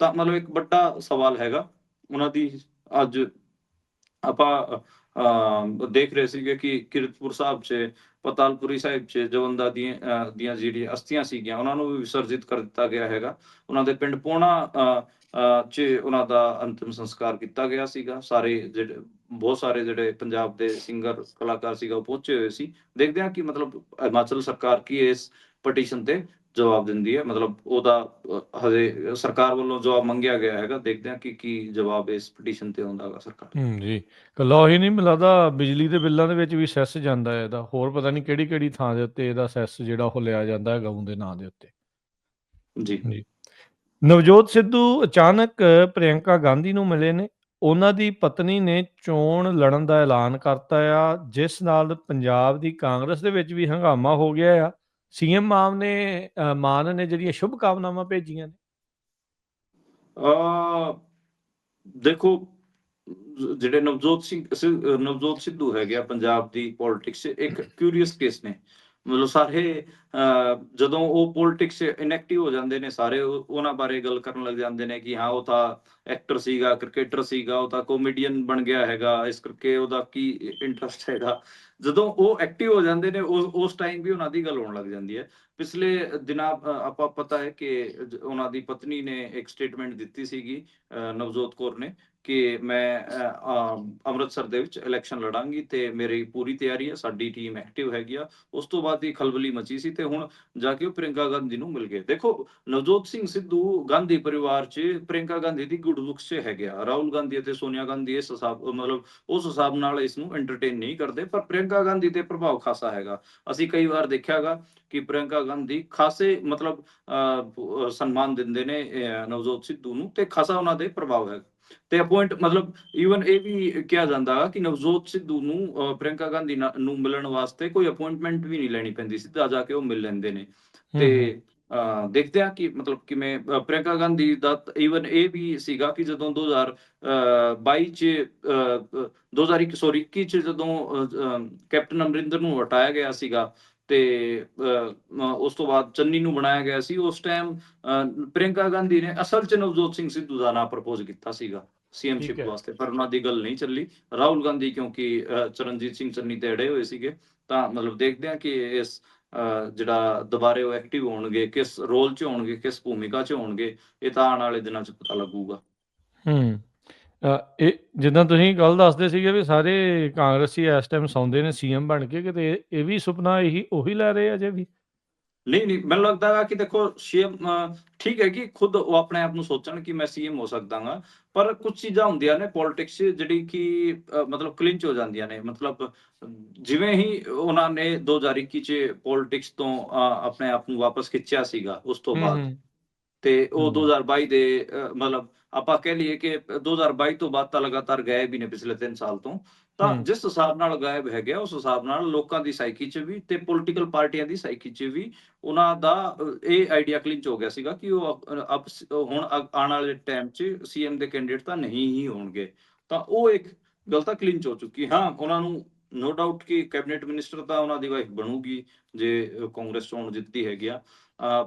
ਤਾਂ ਮਤਲਬ ਇੱਕ ਵੱਡਾ ਸਵਾਲ ਹੈਗਾ ਉਹਨਾਂ ਦੀ। ਅੱਜ ਆਪਾਂ ਦੇਖ ਰਹੇ ਸੀਗੇ ਕਿ ਕੀਰਤਪੁਰ ਸਾਹਿਬ 'ਚ, ਪਤਾਲਪੁਰੀ ਸਾਹਿਬ 'ਚ ਜਵੰਦਾ ਦੀਆਂ ਜਿਹੜੀਆਂ ਅਸਥੀਆਂ ਸੀਗੀਆਂ ਉਹਨਾਂ ਨੂੰ ਵੀ ਵਿਸਰਜਿਤ ਕਰ ਦਿੱਤਾ ਗਿਆ ਹੈਗਾ। ਉਹਨਾਂ ਦੇ ਪਿੰਡ ਪੋਣਾ 'ਚ ਉਹਨਾਂ ਦਾ ਅੰਤਿਮ ਸੰਸਕਾਰ ਕੀਤਾ ਗਿਆ ਸੀਗਾ। ਬਹੁਤ ਸਾਰੇ ਜਿਹੜੇ ਪੰਜਾਬ ਦੇ ਸਿੰਗਰ ਕਲਾਕਾਰ ਸੀਗਾ ਉਹ ਪਹੁੰਚੇ ਹੋਏ ਸੀ। ਦੇਖਦੇ ਹਾਂ ਕਿ ਮਤਲਬ ਹਿਮਾਚਲ ਸਰਕਾਰ ਕੀ ਇਸ ਪਟੀਸ਼ਨ ਤੇ ਜਵਾਬ ਦਿੰਦੀ ਹੈ। ਮਤਲਬ ਉਹਦਾ ਹਜੇ ਸਰਕਾਰ ਵੱਲੋਂ ਜਵਾਬ ਮੰਗਿਆ ਗਿਆ ਹੈਗਾ। ਦੇਖਦੇ ਹਾਂ ਕਿ ਕੀ ਜਵਾਬ ਇਸ ਪਟੀਸ਼ਨ ਤੇ ਆਉਂਦਾ ਹੈਗਾ ਸਰਕਾਰ ਦਾ। ਜੀ। ਇਕੱਲਾ ਉਹੀ ਨਹੀਂ, ਮੈਨੂੰ ਲੱਗਦਾ ਬਿਜਲੀ ਦੇ ਬਿੱਲਾਂ ਦੇ ਵਿੱਚ ਵੀ ਸੈਸ ਜਾਂਦਾ ਹੈ ਇਹਦਾ। ਹੋਰ ਪਤਾ ਨਹੀਂ ਕਿਹੜੀ ਥਾਂ ਦੇ ਉੱਤੇ ਇਹਦਾ ਸੈਸ ਜਿਹੜਾ ਉਹ ਲਿਆ ਜਾਂਦਾ ਹੈ ਗਊ ਦੇ ਨਾਂ ਦੇ ਉੱਤੇ। ਜੀ। ਜੀ। ਨਵਜੋਤ ਸਿੱਧੂ ਅਚਾਨਕ ਪ੍ਰਿਯੰਕਾ ਗਾਂਧੀ ਨੂੰ ਮਿਲੇ ਨੇ। ਉਹਨਾਂ ਦੀ ਪਤਨੀ ਨੇ ਚੋਣ ਲੜਨ ਦਾ ਐਲਾਨ ਕਰਤਾ ਆ, ਜਿਸ ਨਾਲ ਪੰਜਾਬ ਦੀ ਕਾਂਗਰਸ ਦੇ ਵਿੱਚ ਵੀ ਹੰਗਾਮਾ ਹੋ ਗਿਆ ਆ। ਸੀਐਮ ਮਾਨ ਨੇ ਜਿਹੜੀਆਂ ਸ਼ੁਭ ਕਾਮਨਾਵਾਂ ਭੇਜੀਆਂ ਨੇ। ਦੇਖੋ, ਜਿਹੜੇ ਨਵਜੋਤ ਸਿੱਧੂ ਹੈਗੇ ਆ ਪੰਜਾਬ ਦੀ ਪੋਲਿਟਿਕਸ 'ਚ ਇੱਕ ਕਿਊਰੀਅਸ ਕੇਸ ਨੇ। ਮਤਲਬ ਸਾਰੇ ਜਦੋਂ ਉਹ ਪੋਲਿਟਿਕਸ 'ਚ ਇਨਐਕਟਿਵ ਹੋ ਜਾਂਦੇ ਨੇ, ਸਾਰੇ ਉਹਨਾਂ ਬਾਰੇ ਗੱਲ ਕਰਨ ਲੱਗ ਜਾਂਦੇ ਨੇ ਕਿ ਹਾਂ ਉਹ ਤਾਂ ਐਕਟਰ ਸੀਗਾ, ਕ੍ਰਿਕਟਰ ਸੀਗਾ, ਉਹ ਤਾਂ ਕਾਮੇਡੀਅਨ ਬਣ ਗਿਆ ਹੈਗਾ, ਇਸ ਕਰਕੇ ਉਹਦਾ ਕੀ ਇੰਟਰਸਟ ਹੈਗਾ। ਜਦੋਂ ਉਹ ਐਕਟਿਵ ਹੋ ਜਾਂਦੇ ਨੇ ਉਸ ਟਾਈਮ ਵੀ ਉਹਨਾਂ ਦੀ ਗੱਲ ਹੋਣ ਲੱਗ ਜਾਂਦੀ ਹੈ। ਪਿਛਲੇ ਦਿਨਾਂ ਆਪਾਂ ਪਤਾ ਹੈ ਕਿ ਉਹਨਾਂ ਦੀ ਪਤਨੀ ਨੇ ਇੱਕ ਸਟੇਟਮੈਂਟ ਦਿੱਤੀ ਸੀਗੀ, ਨਵਜੋਤ ਕੌਰ ਨੇ, ਕਿ ਮੈਂ ਅੰਮ੍ਰਿਤਸਰ ਦੇ ਵਿੱਚ ਇਲੈਕਸ਼ਨ ਲੜਾਂਗੀ ਤੇ ਮੇਰੀ ਪੂਰੀ ਤਿਆਰੀ ਹੈ, ਸਾਡੀ ਟੀਮ ਐਕਟਿਵ ਹੈਗੀ ਆ। ਉਸ ਤੋਂ ਬਾਅਦ ਹੀ ਖਲਬਲੀ ਮਚੀ ਸੀ ਤੇ ਹੁਣ ਜਾ ਕੇ ਉਹ ਪ੍ਰਿਯੰਕਾ ਗਾਂਧੀ ਨੂੰ ਮਿਲ ਗਏ। ਦੇਖੋ, ਨਵਜੋਤ ਸਿੰਘ ਸਿੱਧੂ ਗਾਂਧੀ ਪਰਿਵਾਰ 'ਚ ਪ੍ਰਿਯੰਕਾ ਗਾਂਧੀ ਦੀ ਗੁੱਡ ਬੁੱਕਸ 'ਚ ਹੈਗੇ ਆ। ਰਾਹੁਲ ਗਾਂਧੀ ਅਤੇ ਸੋਨੀਆ ਗਾਂਧੀ ਇਸ ਹਿਸਾਬ ਨਾਲ ਇਸ ਨੂੰ ਐਂਟਰਟੇਨ ਨਹੀਂ ਕਰਦੇ, ਪਰ ਪ੍ਰਿਯੰਕਾ ਗਾਂਧੀ ਤੇ ਪ੍ਰਭਾਵ ਖਾਸਾ ਹੈਗਾ। ਅਸੀਂ ਕਈ ਵਾਰ ਦੇਖਿਆਗਾ ਕਿ ਪ੍ਰਿਯੰਕਾ ਗਾਂਧੀ ਖਾਸੇ ਮਤਲਬ ਸਨਮਾਨ ਦਿੰਦੇ ਨੇ ਨਵਜੋਤ ਸਿੱਧੂ ਨੂੰ, ਤੇ ਖਾਸਾ ਉਹਨਾਂ ਦੇ ਪ੍ਰਭਾਵ ਹੈ। ਤੇ ਮਤਲਬ ਈਵਨ ਇਹ ਵੀ ਕਿਹਾ ਜਾਂਦਾ ਕਿ ਨਵਜੋਤ ਸਿੱਧੂ ਨੂੰ ਪ੍ਰਿਯੰਕਾ ਗਾਂਧੀ ਨੂੰ ਮਿਲਣ ਵਾਸਤੇ ਕੋਈ ਅਪਾਇੰਟਮੈਂਟ ਵੀ ਨਹੀਂ ਲੈਣੀ ਪੈਂਦੀ, ਸਿੱਧਾ ਜਾ ਕੇ ਉਹ ਮਿਲ ਲੈਂਦੇ ਨੇ। ਤੇ ਦੇਖਦੇ ਹਾਂ ਕਿ ਮਤਲਬ ਕਿਵੇਂ ਪ੍ਰਿਯੰਕਾ ਗਾਂਧੀ ਦਾ ਈਵਨ ਇਹ ਵੀ ਸੀਗਾ ਕਿ ਜਦੋਂ 2022 ਚ 2021 ਚ ਜਦੋਂ ਕੈਪਟਨ ਅਮਰਿੰਦਰ ਨੂੰ ਹਟਾਇਆ ਗਿਆ ਸੀਗਾ ਤੇ ਉਸ ਤੋਂ ਬਾਅਦ ਚੰਨੀ ਨੂੰ ਬਣਾਇਆ ਗਿਆ ਸੀ, ਉਸ ਟਾਈਮ ਪ੍ਰਿਯੰਕਾ ਗਾਂਧੀ ਨੇ ਅਸਲ ਚ ਨਵਜੋਤ ਸਿੰਘ ਸਿੱਧੂ ਦਾ ਨਾਂ ਪ੍ਰਪੋਜ਼ ਕੀਤਾ ਸੀਗਾ ਠੀਕ ਸੀਐਮਸ਼ਿਪ ਹੈ। ਵਾਸਤੇ, ਪਰ ਉਹਨਾਂ ਦੀ ਗੱਲ ਨਹੀਂ ਚੱਲੀ। ਰਾਹੁਲ ਗਾਂਧੀ ਕਿਉਂਕਿ ਚਰਨਜੀਤ ਸਿੰਘ ਚੰਨੀ ਤੇ ਅੜੇ ਹੋਏ ਸੀਗੇ, ਤਾਂ ਮਤਲਬ ਦੇਖਦੇ ਹਾਂ ਕਿ ਇਸ ਜਿਹੜਾ ਦੁਬਾਰੇ ਉਹ ਐਕਟਿਵ ਹੋਣਗੇ, ਕਿਸ ਰੋਲ 'ਚ ਹੋਣਗੇ, ਕਿਸ ਭੂਮਿਕਾ 'ਚ ਹੋਣਗੇ, ਇਹ ਤਾਂ ਆਉਣ ਵਾਲੇ ਦਿਨਾਂ 'ਚ ਪਤਾ ਲੱਗੂਗਾ। ਇਹ ਜਿੱਦਾਂ ਤੁਸੀਂ ਗੱਲ ਦੱਸਦੇ ਸੀਗੇ ਵੀ ਸਾਰੇ ਕਾਂਗਰਸੀ ਇਸ ਟਾਈਮ ਸੌਂਦੇ ਨੇ ਸੀਐਮ ਬਣ ਕੇ, ਕਿਤੇ ਇਹ ਵੀ ਸੁਪਨਾ ਉਹੀ ਲੈ ਰਹੇ ਅਜੇ ਵੀ? ਨਹੀਂ ਨਹੀਂ, ਮੈਨੂੰ ਲੱਗਦਾ ਹੈ ਕਿ ਦੇਖੋ ਸੀਐਮ ਠੀਕ ਹੈ ਕਿ ਖੁਦ ਉਹ ਆਪਣੇ ਆਪ ਨੂੰ ਸੋਚਣ ਕਿ ਮੈਂ ਸੀਐਮ ਹੋ ਸਕਦਾ ਹਾਂ, ਪਰ ਕੁਝ ਚੀਜ਼ਾਂ ਹੁੰਦੀਆਂ ਨੇ ਪੋਲਿਟਿਕਸ 'ਚ ਜਿਹੜੀ ਕਿ ਮਤਲਬ ਕਲਿੰਚ ਹੋ ਜਾਂਦੀਆਂ ਨੇ। ਮਤਲਬ ਜਿਵੇਂ ਹੀ ਉਹਨਾਂ ਨੇ 2021 'ਚ ਪੋਲਿਟਿਕਸ ਤੋਂ ਆਪਣੇ ਆਪ ਨੂੰ ਵਾਪਸ ਖਿੱਚਿਆ ਸੀਗਾ, ਉਸ ਤੋਂ ਹੂੰ, ਬਾਅਦ ਹੂੰ, ਤੇ ਉਹ ਹੂੰ। 2022 ਦੇ ਮਤਲਬ ਆਪਾਂ ਕਹਿ ਲਈਏ ਕਿ 2022 ਤੋਂ ਬਾਅਦ ਤਾਂ ਲਗਾਤਾਰ ਗਾਇਬ ਹੀ ਨੇ ਪਿਛਲੇ 3 ਸਾਲ ਤੋਂ। ਤਾਂ ਹੂੰ, ਜਿਸ ਹਿਸਾਬ ਨਾਲ ਗਾਇਬ ਹੈਗੇ ਆ, ਉਸ ਹਿਸਾਬ ਨਾਲ ਲੋਕਾਂ ਦੀ ਸਾਈਕੀ 'ਚ ਵੀ ਤੇ ਪੋਲੀਟੀਕਲ ਪਾਰਟੀਆਂ ਦੀ ਸਾਈਕੀ 'ਚ ਵੀ ਉਹਨਾਂ ਦਾ ਇਹ ਆਈਡੀਆ ਕਲਿੰਚ ਹੋ ਗਿਆ ਸੀਗਾ ਕਿ ਉਹ ਹੁਣ ਆਉਣ ਵਾਲੇ ਟਾਈਮ 'ਚ ਸੀਐਮ ਦੇ ਕੈਂਡੀਡੇਟ ਤਾਂ ਨਹੀਂ ਹੀ ਹੋਣਗੇ। ਤਾਂ ਉਹ ਇੱਕ ਗੱਲ ਤਾਂ ਕਲਿੰਚ ਹੋ ਚੁੱਕੀ। ਹਾਂ, ਉਹਨਾਂ ਨੂੰ ਨੋ ਡਾਊਟ ਕਿ ਕੈਬਨਿਟ ਮਿਨਿਸਟਰ ਤਾਂ ਉਹਨਾਂ ਦੀ ਵਾਈਫ ਬਣੂਗੀ, ਜੇ ਕਾਂਗਰਸ ਚੋਣ ਜਿੱਤਦੀ ਹੈਗੀ ਆ।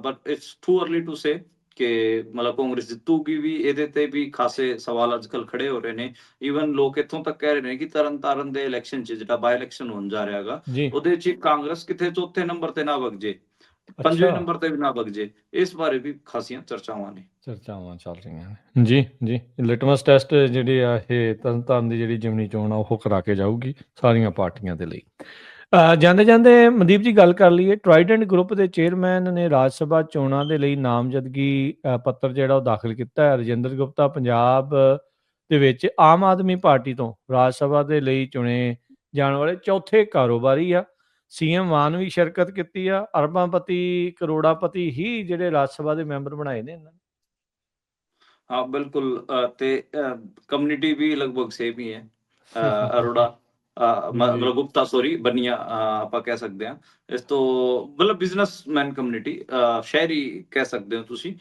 But it's too early to say ਕਿ ਮਤਲਬ ਕਾਂਗਰਸ ਜਿੱਤੂਗੀ ਵੀ। ਇਹਦੇ ਤੇ ਵੀ ਖਾਸੇ ਸਵਾਲ ਅੱਜ-ਕੱਲ੍ਹ ਖੜੇ ਹੋ ਰਹੇ ਨੇ। ਈਵਨ ਲੋਕ ਇੱਥੋਂ ਤੱਕ ਕਹਿ ਰਹੇ ਨੇ ਕਿ ਤਰਨਤਾਰਨ ਦੇ ਇਲੈਕਸ਼ਨ 'ਚ ਜਿਹੜਾ ਬਾਈ ਇਲੈਕਸ਼ਨ ਹੋਣ ਜਾ ਰਿਹਾ ਹੈਗਾ, ਜੀ, ਉਹਦੇ 'ਚ ਕਾਂਗਰਸ ਕਿਤੇ ਚੌਥੇ ਨੰਬਰ ਤੇ ਨਾ ਵਗ ਜੇ, ਅੱਛਾ। 5ਵੇਂ ਨੰਬਰ ਤੇ ਵੀ ਨਾ ਵਗ ਜੇ। ਇਸ ਬਾਰੇ ਵੀ ਖਾਸੀਆਂ ਚਰਚਾਵਾਂ ਨੇ। ਚਰਚਾਵਾਂ ਚੱਲ ਰਹੀਆਂ ਨੇ। ਜੀ, ਜੀ। ਲਿਟਮਸ ਟੈਸਟ ਜਿਹੜੀ ਆ ਇਹ ਤਰਨਤਾਰਨ ਦੀ ਜਿਹੜੀ ਜ਼ਿਮਨੀ ਚੋਣ ਆ ਉਹ ਕਰਾ ਕੇ ਜਾਊਗੀ ਸਾਰੀਆਂ ਪਾਰਟੀਆਂ ਦੇ ਲਈ। ਜਾਂਦੇ-ਜਾਂਦੇ ਮਨਦੀਪ ਜੀ ਗੱਲ ਕਰ ਲਈਏ, ਟਰਾਈਡੈਂਟ ਗਰੁੱਪ ਦੇ ਚੇਅਰਮੈਨ ਨੇ ਰਾਜ ਸਭਾ ਚੋਣਾਂ ਦੇ ਲਈ ਨਾਮਜ਼ਦਗੀ ਪੱਤਰ ਜਿਹੜਾ ਉਹ ਦਾਖਲ ਕੀਤਾ ਹੈ। ਰਜਿੰਦਰ ਗੁਪਤਾ ਪੰਜਾਬ ਦੇ ਵਿੱਚ ਆਮ ਆਦਮੀ ਪਾਰਟੀ ਤੋਂ ਰਾਜ ਸਭਾ ਦੇ ਲਈ ਚੁਣੇ ਜਾਣ ਵਾਲੇ ਚੌਥੇ ਕਾਰੋਬਾਰੀ ਆ। ਸੀਐਮ ਮਾਨ ਵੀ ਸ਼ਿਰਕਤ ਕੀਤੀ ਆ। ਅਰਬਾਂਪਤੀ, ਕਰੋੜਾਪਤੀ ਹੀ ਜਿਹੜੇ ਰਾਜ ਸਭਾ ਦੇ ਮੈਂਬਰ ਬਣਾਏ ਨੇ ਇਹਨਾਂ ਨੇ। हाँ, बिल्कुल ते कम्युनिटी भी लगभग सेम ही है। अरोड़ा ਜੀ। ਮਤਲਬ ਗੁਪਤਾ ਸੌਰੀ ਬਨੀਆ ਆਪਾਂ ਕਹਿ ਸਕਦੇ ਹਾਂ। ਇਸ ਤੋਂ ਮਤਲਬ ਬਿਜ਼ਨਸਮੈਨ ਕਮਿਊਨਿਟੀ ਸ਼ਹਿਰੀ ਕਹਿ ਸਕਦੇ ਹੋ ਤੁਸੀਂ।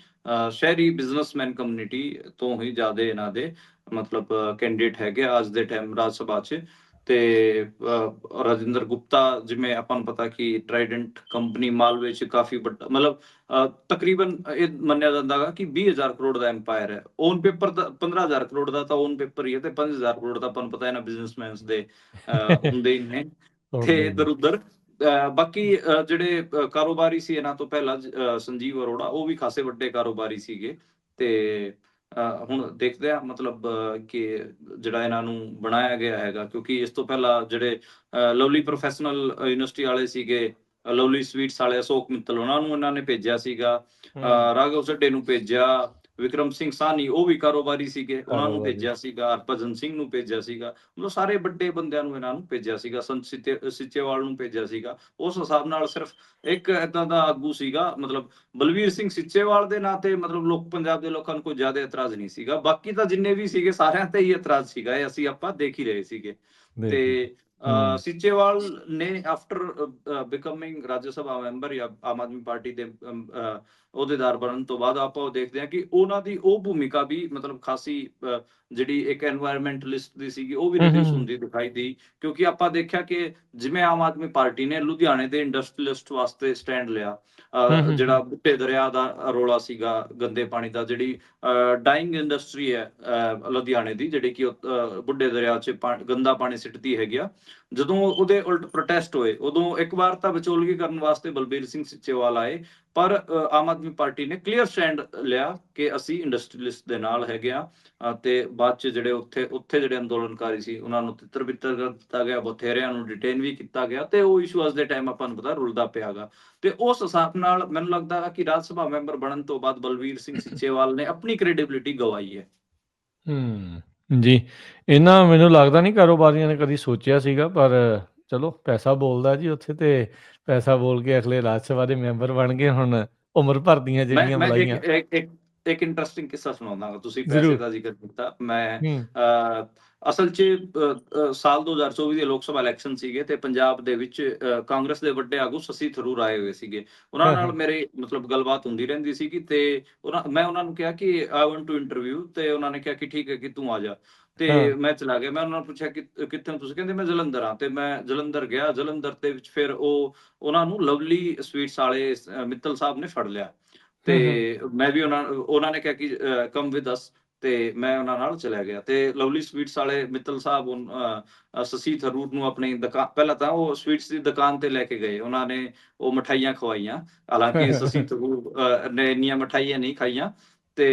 ਸ਼ਹਿਰੀ ਬਿਜ਼ਨਸਮੈਨ ਕਮਿਊਨਿਟੀ ਤੋਂ ਹੀ ਜ਼ਿਆਦਾ ਇਹਨਾਂ ਦੇ ਮਤਲਬ ਕੈਂਡੀਡੇਟ ਹੈਗੇ ਆ ਅੱਜ ਦੇ ਟਾਈਮ ਰਾਜ ਸਭਾ 'ਚ। ਤੇ ਰਾਜਿੰਦਰ ਗੁਪਤਾ, ਜਿਵੇਂ ਆਪਾਂ ਨੂੰ ਪਤਾ ਕਿ ਟਰਾਈਡੈਂਟ ਕੰਪਨੀ ਮਾਲਵੇ 'ਚ ਕਾਫੀ ਵੱਡਾ ਮਤਲਬ ਤਕਰੀਬਨ ਇਹ ਮੰਨਿਆ ਜਾਂਦਾ ਗਾ ਕਿ 20,000 ਕਰੋੜ ਦਾ ਐਮਪਾਇਰ ਹੈ। ਓਨ ਪੇਪਰ ਤਾਂ 15,000 ਕਰੋੜ ਦਾ ਤਾਂ ਓਨ ਪੇਪਰ ਹੀ ਹੈ, ਤੇ 5,000 ਕਰੋੜ ਦਾ ਆਪਾਂ ਨੂੰ ਪਤਾ ਇਹਨਾਂ ਬਿਜ਼ਨਸਮੈਨਸ ਦੇ ਹੁੰਦੇ ਹੀ ਨੇ ਤੇ ਹੁੰਦੇ ਹੀ ਨੇ। ਇੱਧਰ-ਉੱਧਰ। ਬਾਕੀ ਜਿਹੜੇ ਕਾਰੋਬਾਰੀ ਸੀ ਇਹਨਾਂ ਤੋਂ ਪਹਿਲਾਂ ਸੰਜੀਵ ਅਰੋੜਾ, ਉਹ ਵੀ ਖਾਸੇ ਵੱਡੇ ਕਾਰੋਬਾਰੀ ਸੀਗੇ। ਤੇ ਹੁਣ ਦੇਖਦੇ ਆ ਮਤਲਬ ਕਿ ਜਿਹੜਾ ਇਹਨਾਂ ਨੂੰ ਬਣਾਇਆ ਗਿਆ ਹੈਗਾ, ਕਿਉਂਕਿ ਇਸ ਤੋਂ ਪਹਿਲਾਂ ਜਿਹੜੇ ਲਵਲੀ ਪ੍ਰੋਫੈਸ਼ਨਲ ਯੂਨੀਵਰਸਿਟੀ ਵਾਲੇ ਸੀਗੇ, ਲਵਲੀ ਸਵੀਟਸ ਵਾਲੇ ਅਸ਼ੋਕ ਮਿੱਤਲ, ਉਹਨਾਂ ਨੂੰ ਇਹਨਾਂ ਨੇ ਭੇਜਿਆ ਸੀਗਾ। ਰਾਘਵ ਸੱਡੇ ਨੂੰ ਭੇਜਿਆ। ਵਿਕਰਮ ਸਿੰਘ ਸਾਹਨੀ, ਉਹ ਵੀ ਕਾਰੋਬਾਰੀ ਸੀਗੇ, ਉਹਨਾਂ ਨੂੰ ਕਾਰੋਬਾਰੀ। ਭੇਜਿਆ ਸੀਗਾ। ਹਰਭਜਨ ਸਿੰਘ ਨੂੰ ਭੇਜਿਆ ਸੀਗਾ। ਮਤਲਬ ਸਾਰੇ ਵੱਡੇ ਬੰਦਿਆਂ ਨੂੰ ਇਹਨਾਂ ਨੂੰ ਭੇਜਿਆ ਸੀਗਾ। ਸੰਤ ਸੀਚੇਵਾਲ ਨੂੰ ਭੇਜਿਆ ਸੀਗਾ। ਉਸ ਹਿਸਾਬ ਨਾਲ ਸਿਰਫ ਇੱਕ ਏਦਾਂ ਦਾ ਆਗੂ ਸੀਗਾ, ਮਤਲਬ ਬਲਵੀਰ ਸਿੰਘ ਸੀਚੇਵਾਲ ਦੇ ਨਾਂ ਤੇ ਮਤਲਬ ਪੰਜਾਬ ਦੇ ਲੋਕਾਂ ਨੂੰ ਕੋਈ ਜ਼ਿਆਦਾ ਇਤਰਾਜ਼ ਨਹੀਂ ਸੀਗਾ। ਬਾਕੀ ਤਾਂ ਜਿੰਨੇ ਵੀ ਸੀਗੇ ਸਾਰਿਆਂ ਤੇ ਹੀ ਇਤਰਾਜ਼ ਸੀਗਾ। ਇਹ ਅਸੀਂ ਆਪਾਂ ਦੇਖ ਹੀ ਰਹੇ ਸੀਗੇ। ਦੇਖ ਲਈ। ਤੇ ਹੂੰ। ਸੀਚੇਵਾਲ ਨੇ ਆਫਟਰ ਬਿਕਮਿੰਗ ਰਾਜ ਸਭਾ ਮੈਂਬਰ ਜਾਂ ਆਮ ਆਦਮੀ ਪਾਰਟੀ ਦੇ ਅਹੁਦੇਦਾਰ ਬਣਨ ਤੋਂ ਬਾਅਦ ਆਪਾਂ ਉਹ ਦੇਖਦੇ ਹਾਂ ਕਿ ਉਹਨਾਂ ਦੀ ਉਹ ਭੂਮਿਕਾ ਵੀ ਮਤਲਬ ਖਾਸੀ ਜਿਹੜੀ ਇੱਕ ਐਨਵਾਇਰਨਮੈਂਟਲਿਸਟ ਦੀ ਸੀਗੀ, ਉਹ ਵੀ ਹੂੰ, ਹੂੰ, ਰਿਡਿਊਸ ਹੂੰ। ਹੁੰਦੀ ਦਿਖਾਈ ਦੀ। ਕਿਉਂਕਿ ਆਪਾਂ ਦੇਖਿਆ ਕਿ ਜਿਵੇਂ ਆਮ ਆਦਮੀ ਪਾਰਟੀ ਨੇ ਲੁਧਿਆਣੇ ਦੇ ਇੰਡਸਟਰੀਲਿਸਟ ਵਾਸਤੇ ਸਟੈਂਡ ਲਿਆ, ਹੂੰ, ਹੂੰ, ਜਿਹੜਾ ਹੂੰ। ਬੁੱਢੇ ਦਰਿਆ ਦਾ ਰੌਲਾ ਸੀਗਾ, ਗੰਦੇ ਪਾਣੀ ਦਾ, ਜਿਹੜੀ ਡਾਈਂਗ ਇੰਡਸਟਰੀ ਹੈ ਲੁਧਿਆਣੇ ਦੀ, ਜਿਹੜੀ ਕਿ ਬੁੱਢੇ ਦਰਿਆ 'ਚ ਗੰਦਾ ਪਾਣੀ ਸਿੱਟਦੀ ਹੈਗੀ ਆ। ਜਦੋਂ ਉਹਦੇ ਉਲਟ ਪ੍ਰੋਟੈਸਟ ਹੋਏ, ਉਦੋਂ ਇੱਕ ਵਾਰ ਤਾਂ ਵਿਚੋਲਗੀ ਕਰਨ ਵਾਸਤੇ ਬਲਬੀਰ ਸਿੰਘ ਸੀਚੇਵਾਲ ਆਏ, ਪਰ ਆਮ ਆਦਮੀ ਪਾਰਟੀ ਨੇ ਕਲੀਅਰ ਸਟੈਂਡ ਲਿਆ ਕਿ ਅਸੀਂ ਇੰਡਸਟਰੀਲਿਸਟ ਦੇ ਨਾਲ ਹੈਗੇ ਆ। ਤੇ ਬਾਅਦ 'ਚ ਜਿਹੜੇ ਉੱਥੇ ਜਿਹੜੇ ਅੰਦੋਲਨਕਾਰੀ ਸੀ, ਉਹਨਾਂ ਨੂੰ ਤਿੱਤਰ-ਬਿੱਤਰ ਕਰ ਦਿੱਤਾ ਗਿਆ, ਬਥੇਰਿਆਂ ਨੂੰ ਡਿਟੇਨ ਵੀ ਕੀਤਾ ਗਿਆ, ਤੇ ਉਹ ਇਸ਼ੂ ਅੱਜ ਦੇ ਟਾਈਮ ਆਪਾਂ ਨੂੰ ਪਤਾ ਰੁਲਦਾ ਪਿਆ ਗਾ। ਤੇ ਉਸ ਹਿਸਾਬ ਨਾਲ ਮੈਨੂੰ ਲੱਗਦਾ ਹੈ ਕਿ ਰਾਜ ਸਭਾ ਮੈਂਬਰ ਬਣਨ ਤੋਂ ਬਾਅਦ ਬਲਬੀਰ ਸਿੰਘ ਸੀਚੇਵਾਲ ਨੇ ਆਪਣੀ ਕ੍ਰੈਡੀਬਿਲਿਟੀ ਗਵਾਈ ਹੈ। ਜੀ। ਇਹਨਾਂ ਮੈਨੂੰ ਲੱਗਦਾ ਨਹੀਂ ਕਾਰੋਬਾਰੀਆਂ ਨੇ ਕਦੀ ਸੋਚਿਆ ਸੀਗਾ, ਪਰ ਚਲੋ ਪੈਸਾ ਬੋਲਦਾ ਜੀ ਉੱਥੇ, ਤੇ ਪੈਸਾ ਬੋਲ ਕੇ ਅਗਲੇ ਰਾਜ ਸਭਾ ਦੇ ਮੈਂਬਰ ਬਣ ਗਏ। ਹੁਣ ਉਮਰ ਭਰ ਦੀਆਂ ਜਿਹੜੀਆਂ ਮੈਂ ਇੱਕ ਮਲਾਈਆਂ। ਇੱਕ ਇੱਕ ਇੱਕ ਇੰਟਰਸਟਿੰਗ ਕਿੱਸਾ ਸੁਣਾਉਂਦਾ। ਤੁਸੀਂ ਪੈਸੇ ਜ਼ਰੂਰ। ਦਾ ਜ਼ਿਕਰ ਕੀਤਾ। ਮੈਂ ਹੂੰ। ਅਸਲ 'ਚ ਸਾਲ 2024 ਦੇ ਲੋਕ ਸਭਾ ਇਲੈਕਸ਼ਨ ਸੀਗੇ, ਤੇ ਪੰਜਾਬ ਦੇ ਵਿੱਚ ਕਾਂਗਰਸ ਦੇ ਵੱਡੇ ਆਗੂ ਸ਼ਸ਼ੀ ਥਰੂਰ ਆਏ ਹੋਏ ਸੀਗੇ। ਉਹਨਾਂ ਹਾਂ, ਨਾਲ ਹਾਂ। ਮੇਰੇ ਮਤਲਬ ਗੱਲਬਾਤ ਹੁੰਦੀ ਰਹਿੰਦੀ ਸੀਗੀ, ਤੇ ਮੈਂ ਉਹਨਾਂ ਨੂੰ ਕਿਹਾ ਕਿ ਆਈ ਵਾਂਟ ਟੂ ਇੰਟਰਵਿਊ, ਤੇ ਉਹਨਾਂ ਨੇ ਕਿਹਾ ਕਿ ਠੀਕ ਹੈ ਕਿ ਤੂੰ ਆ ਜਾ। ਤੇ ਹਾਂ। ਮੈਂ ਚਲਾ ਗਿਆ। ਮੈਂ ਉਹਨਾਂ ਨੂੰ ਪੁੱਛਿਆ ਕਿ ਕਿੱਥੇ ਹੋ ਤੁਸੀਂ? ਕਹਿੰਦੇ ਮੈਂ ਜਲੰਧਰ ਹਾਂ। ਤੇ ਮੈਂ ਜਲੰਧਰ ਗਿਆ। ਜਲੰਧਰ ਦੇ ਵਿੱਚ ਫਿਰ ਉਹਨਾਂ ਨੂੰ ਲਵਲੀ ਸਵੀਟਸ ਵਾਲੇ ਮਿੱਤਲ ਸਾਹਿਬ ਨੇ ਫੜ ਲਿਆ। ਤੇ ਹੂੰ, ਹੂੰ। ਮੈਂ ਵੀ ਉਹਨਾਂ ਨੇ ਕਿਹਾ ਕਿ ਕਮ ਵਿਦ ਅਸ, ਤੇ ਮੈਂ ਉਹਨਾਂ ਨਾਲ ਚਲਾ ਗਿਆ। ਤੇ ਲਵਲੀ ਸਵੀਟਸ ਵਾਲੇ ਮਿੱਤਲ ਸਾਹਿਬ ਸ਼ਸ਼ੀ ਥਰੂਰ ਨੂੰ ਆਪਣੀ ਦੁਕਾਨ, ਪਹਿਲਾਂ ਤਾਂ ਉਹ ਸਵੀਟਸ ਦੀ ਦੁਕਾਨ ਤੇ ਲੈ ਕੇ ਗਏ। ਉਹਨਾਂ ਨੇ ਉਹ ਮਠਾਈਆਂ ਖਵਾਈਆਂ। ਹਾਲਾਂਕਿ ਸ਼ਸ਼ੀ ਥਰੂਰ ਨੇ ਇੰਨੀਆਂ ਮਠਾਈਆਂ ਨਹੀਂ ਖਾਈਆਂ। ਤੇ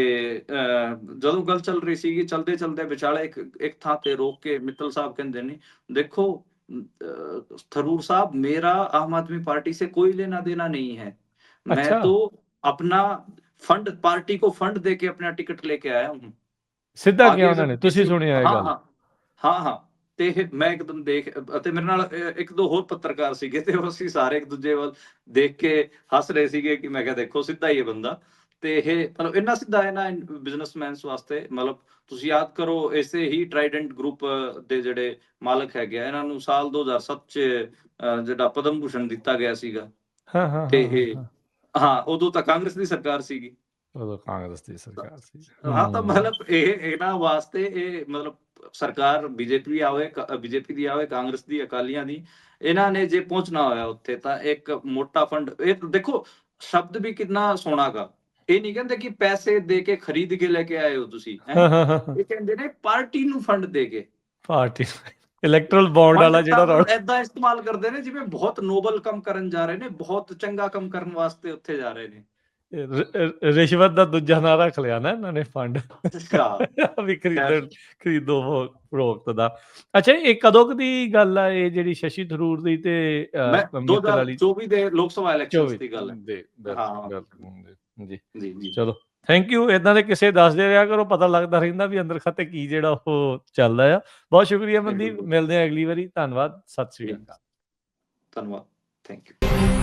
ਜਦੋਂ ਗੱਲ ਚੱਲ ਰਹੀ ਸੀਗੀ, ਚਲਦੇ-ਚਲਦੇ ਵਿਚਾਲੇ ਇੱਕ ਥਾਂ ਤੇ ਰੋਕ ਕੇ ਮਿੱਤਲ ਸਾਹਿਬ ਕਹਿੰਦੇ ਨੇ, देखो थरूर साहब, मेरा आम आदमी पार्टी से कोई लेना देना नहीं है। मैं अच्छा तो अपना फंड पार्टी को फंड दे के अपना टिकट लेके आया हूँ। ਸਿੱਧਾ ਕਿਹਾ आगे ਉਹਨਾਂ अगर ਨੇ, ਤੁਸੀਂ किसी ਸੁਣਿਆ ਇਹ हाँ, ਗੱਲ? हाँ, हाँ, हाँ। ਤੇ ਇਹ ਮੈਂ ਇੱਕਦਮ ਦੇਖ ਅਤੇ ਮੇਰੇ ਨਾਲ ਇੱਕ ਦੋ ਹੋਰ ਪੱਤਰਕਾਰ ਸੀਗੇ ਤੇ ਅਸੀਂ ਸਾਰੇ ਇੱਕ ਦੂਜੇ ਵੱਲ ਦੇਖ ਕੇ ਹੱਸ ਰਹੇ ਸੀਗੇ ਕਿ ਮੈਂ ਕਿਹਾ ਦੇਖੋ ਸਿੱਧਾ ਹੀ ਇਹ ਬੰਦਾ। ਤੇ ਇਹ ਮਤਲਬ ਇੰਨਾ ਸਿੱਧਾ ਹੈ ਨਾ ਬਿਜ਼ਨਸਮੈਨਸ ਵਾਸਤੇ, ਮਤਲਬ ਤੁਸੀਂ ਯਾਦ ਕਰੋ ਇਸੇ ਹੀ ਟਰਾਈਡੈਂਟ ਗਰੁੱਪ ਦੇ ਜਿਹੜੇ ਮਾਲਕ ਹੈਗੇ ਆ, ਇਹਨਾਂ ਨੂੰ ਸਾਲ 2007 ਚ ਜਿਹੜਾ ਪਦਮ ਭੂਸ਼ਣ ਦਿੱਤਾ ਗਿਆ ਸੀਗਾ। ਹਾਂ ਹਾਂ ਤੇ ਹਾਂ ਹਾਂ ਇਹ ਹਾਂ ਹਾਂ, ਉਦੋਂ ਤਾਂ ਕਾਂਗਰਸ ਦੀ ਸਰਕਾਰ ਸੀਗੀ। ਉਦੋਂ ਕਾਂਗਰਸ ਦੀ ਸਰਕਾਰ ਸੀ। ਹਾਂ, ਤਾਂ ਮਤਲਬ ਇਹ ਇਹਨਾਂ ਵਾਸਤੇ ਇਹ ਮਤਲਬ ਸਰਕਾਰ ਬੀਜੇਪੀ ਆਵੇ, ਬੀਜੇਪੀ ਦੀ ਆਵੇ, ਕਾਂਗਰਸ ਦੀ, ਅਕਾਲੀਆਂ ਦੀ, ਇਹਨਾਂ ਨੇ ਜੇ ਪਹੁੰਚਣਾ ਹੋਇਆ ਉੱਥੇ ਤਾਂ ਇੱਕ ਮੋਟਾ ਫੰਡ, ਇਹ ਦੇਖੋ ਸ਼ਬਦ ਵੀ ਕਿੰਨਾ ਸੋਹਣਾ ਗਾ। ਇਹ ਨਹੀਂ ਕਹਿੰਦੇ ਕਿ ਪੈਸੇ ਦੇ ਕੇ ਖਰੀਦ ਕੇ ਲੈ ਕੇ ਆਏ ਹੋ ਤੁਸੀਂ, ਹਾਂ ਹਾਂ ਹਾਂ ਇਹ ਕਹਿੰਦੇ ਨੇ ਪਾਰਟੀ ਨੂੰ ਫੰਡ ਦੇ ਕੇ। ਪਾਰਟੀ ਇਲੈਕਟਰਲ ਬੌਂਡ ਫੰਡ ਵਾਲਾ ਤਾਂ ਜਿਹੜਾ ਰੌਲਾ। ਮਤਲਬ ਏਦਾਂ ਇਸਤੇਮਾਲ ਕਰਦੇ ਨੇ ਜਿਵੇਂ ਬਹੁਤ ਨੋਬਲ ਕੰਮ ਕਰਨ ਜਾ ਰਹੇ ਨੇ, ਬਹੁਤ ਚੰਗਾ ਕੰਮ ਕਰਨ ਵਾਸਤੇ ਉੱਥੇ ਜਾ ਰਹੇ ਨੇ। ਰਿਸ਼ਵਤ ਦਾ ਦੂਜਾ ਨਾਂ ਰੱਖ ਲਿਆ ਨਾ ਇਹਨਾਂ ਨੇ, ਫੰਡ ਅੱਛਾ, ਵੀ ਖੈਰ ਖਰੀਦੋ ਫਰੋਖਤ ਦਾ। ਅੱਛਾ, ਇਹ ਕਦੋਂ ਕੁ ਦੀ ਗੱਲ ਆ, ਇਹ ਜਿਹੜੀ ਸ਼ਸ਼ੀ ਥਰੂਰ ਦੀ ਤੇ ਮੈਂ ਮਿੱਤਲ ਵਾਲੀ? 2024 ਦੇ ਲੋਕ ਸਭਾ ਇਲੈਕਸ਼ਨਸ 24 ਦੀ ਗੱਲ ਹੈ। ਦੇ ਹਾਂ, ਬਿਲਕੁਲ ਜੀ। ਜੀ, ਜੀ। ਚਲੋ ਥੈਂਕ ਯੂ। ਇਦਾਂ ਦੇ ਕਿਸੇ ਦੱਸਦੇ ਰਿਹਾ ਕਰੋ, ਪਤਾ ਲੱਗਦਾ ਰਹਿੰਦਾ ਵੀ ਅੰਦਰ ਖਾਤੇ ਕੀ ਜਿਹੜਾ ਉਹ ਚੱਲਦਾ ਆ। ਬਹੁਤ ਸ਼ੁਕਰੀਆ ਮਨਦੀਪ, ਬਿਲਕੁਲ, ਮਿਲਦੇ ਆ ਅਗਲੀ ਵਾਰੀ। ਧੰਨਵਾਦ, ਸਤਿ ਸ੍ਰੀ ਜੀ, ਅਕਾਲ। ਧੰਨਵਾਦ, ਥੈਂਕ ਯੂ।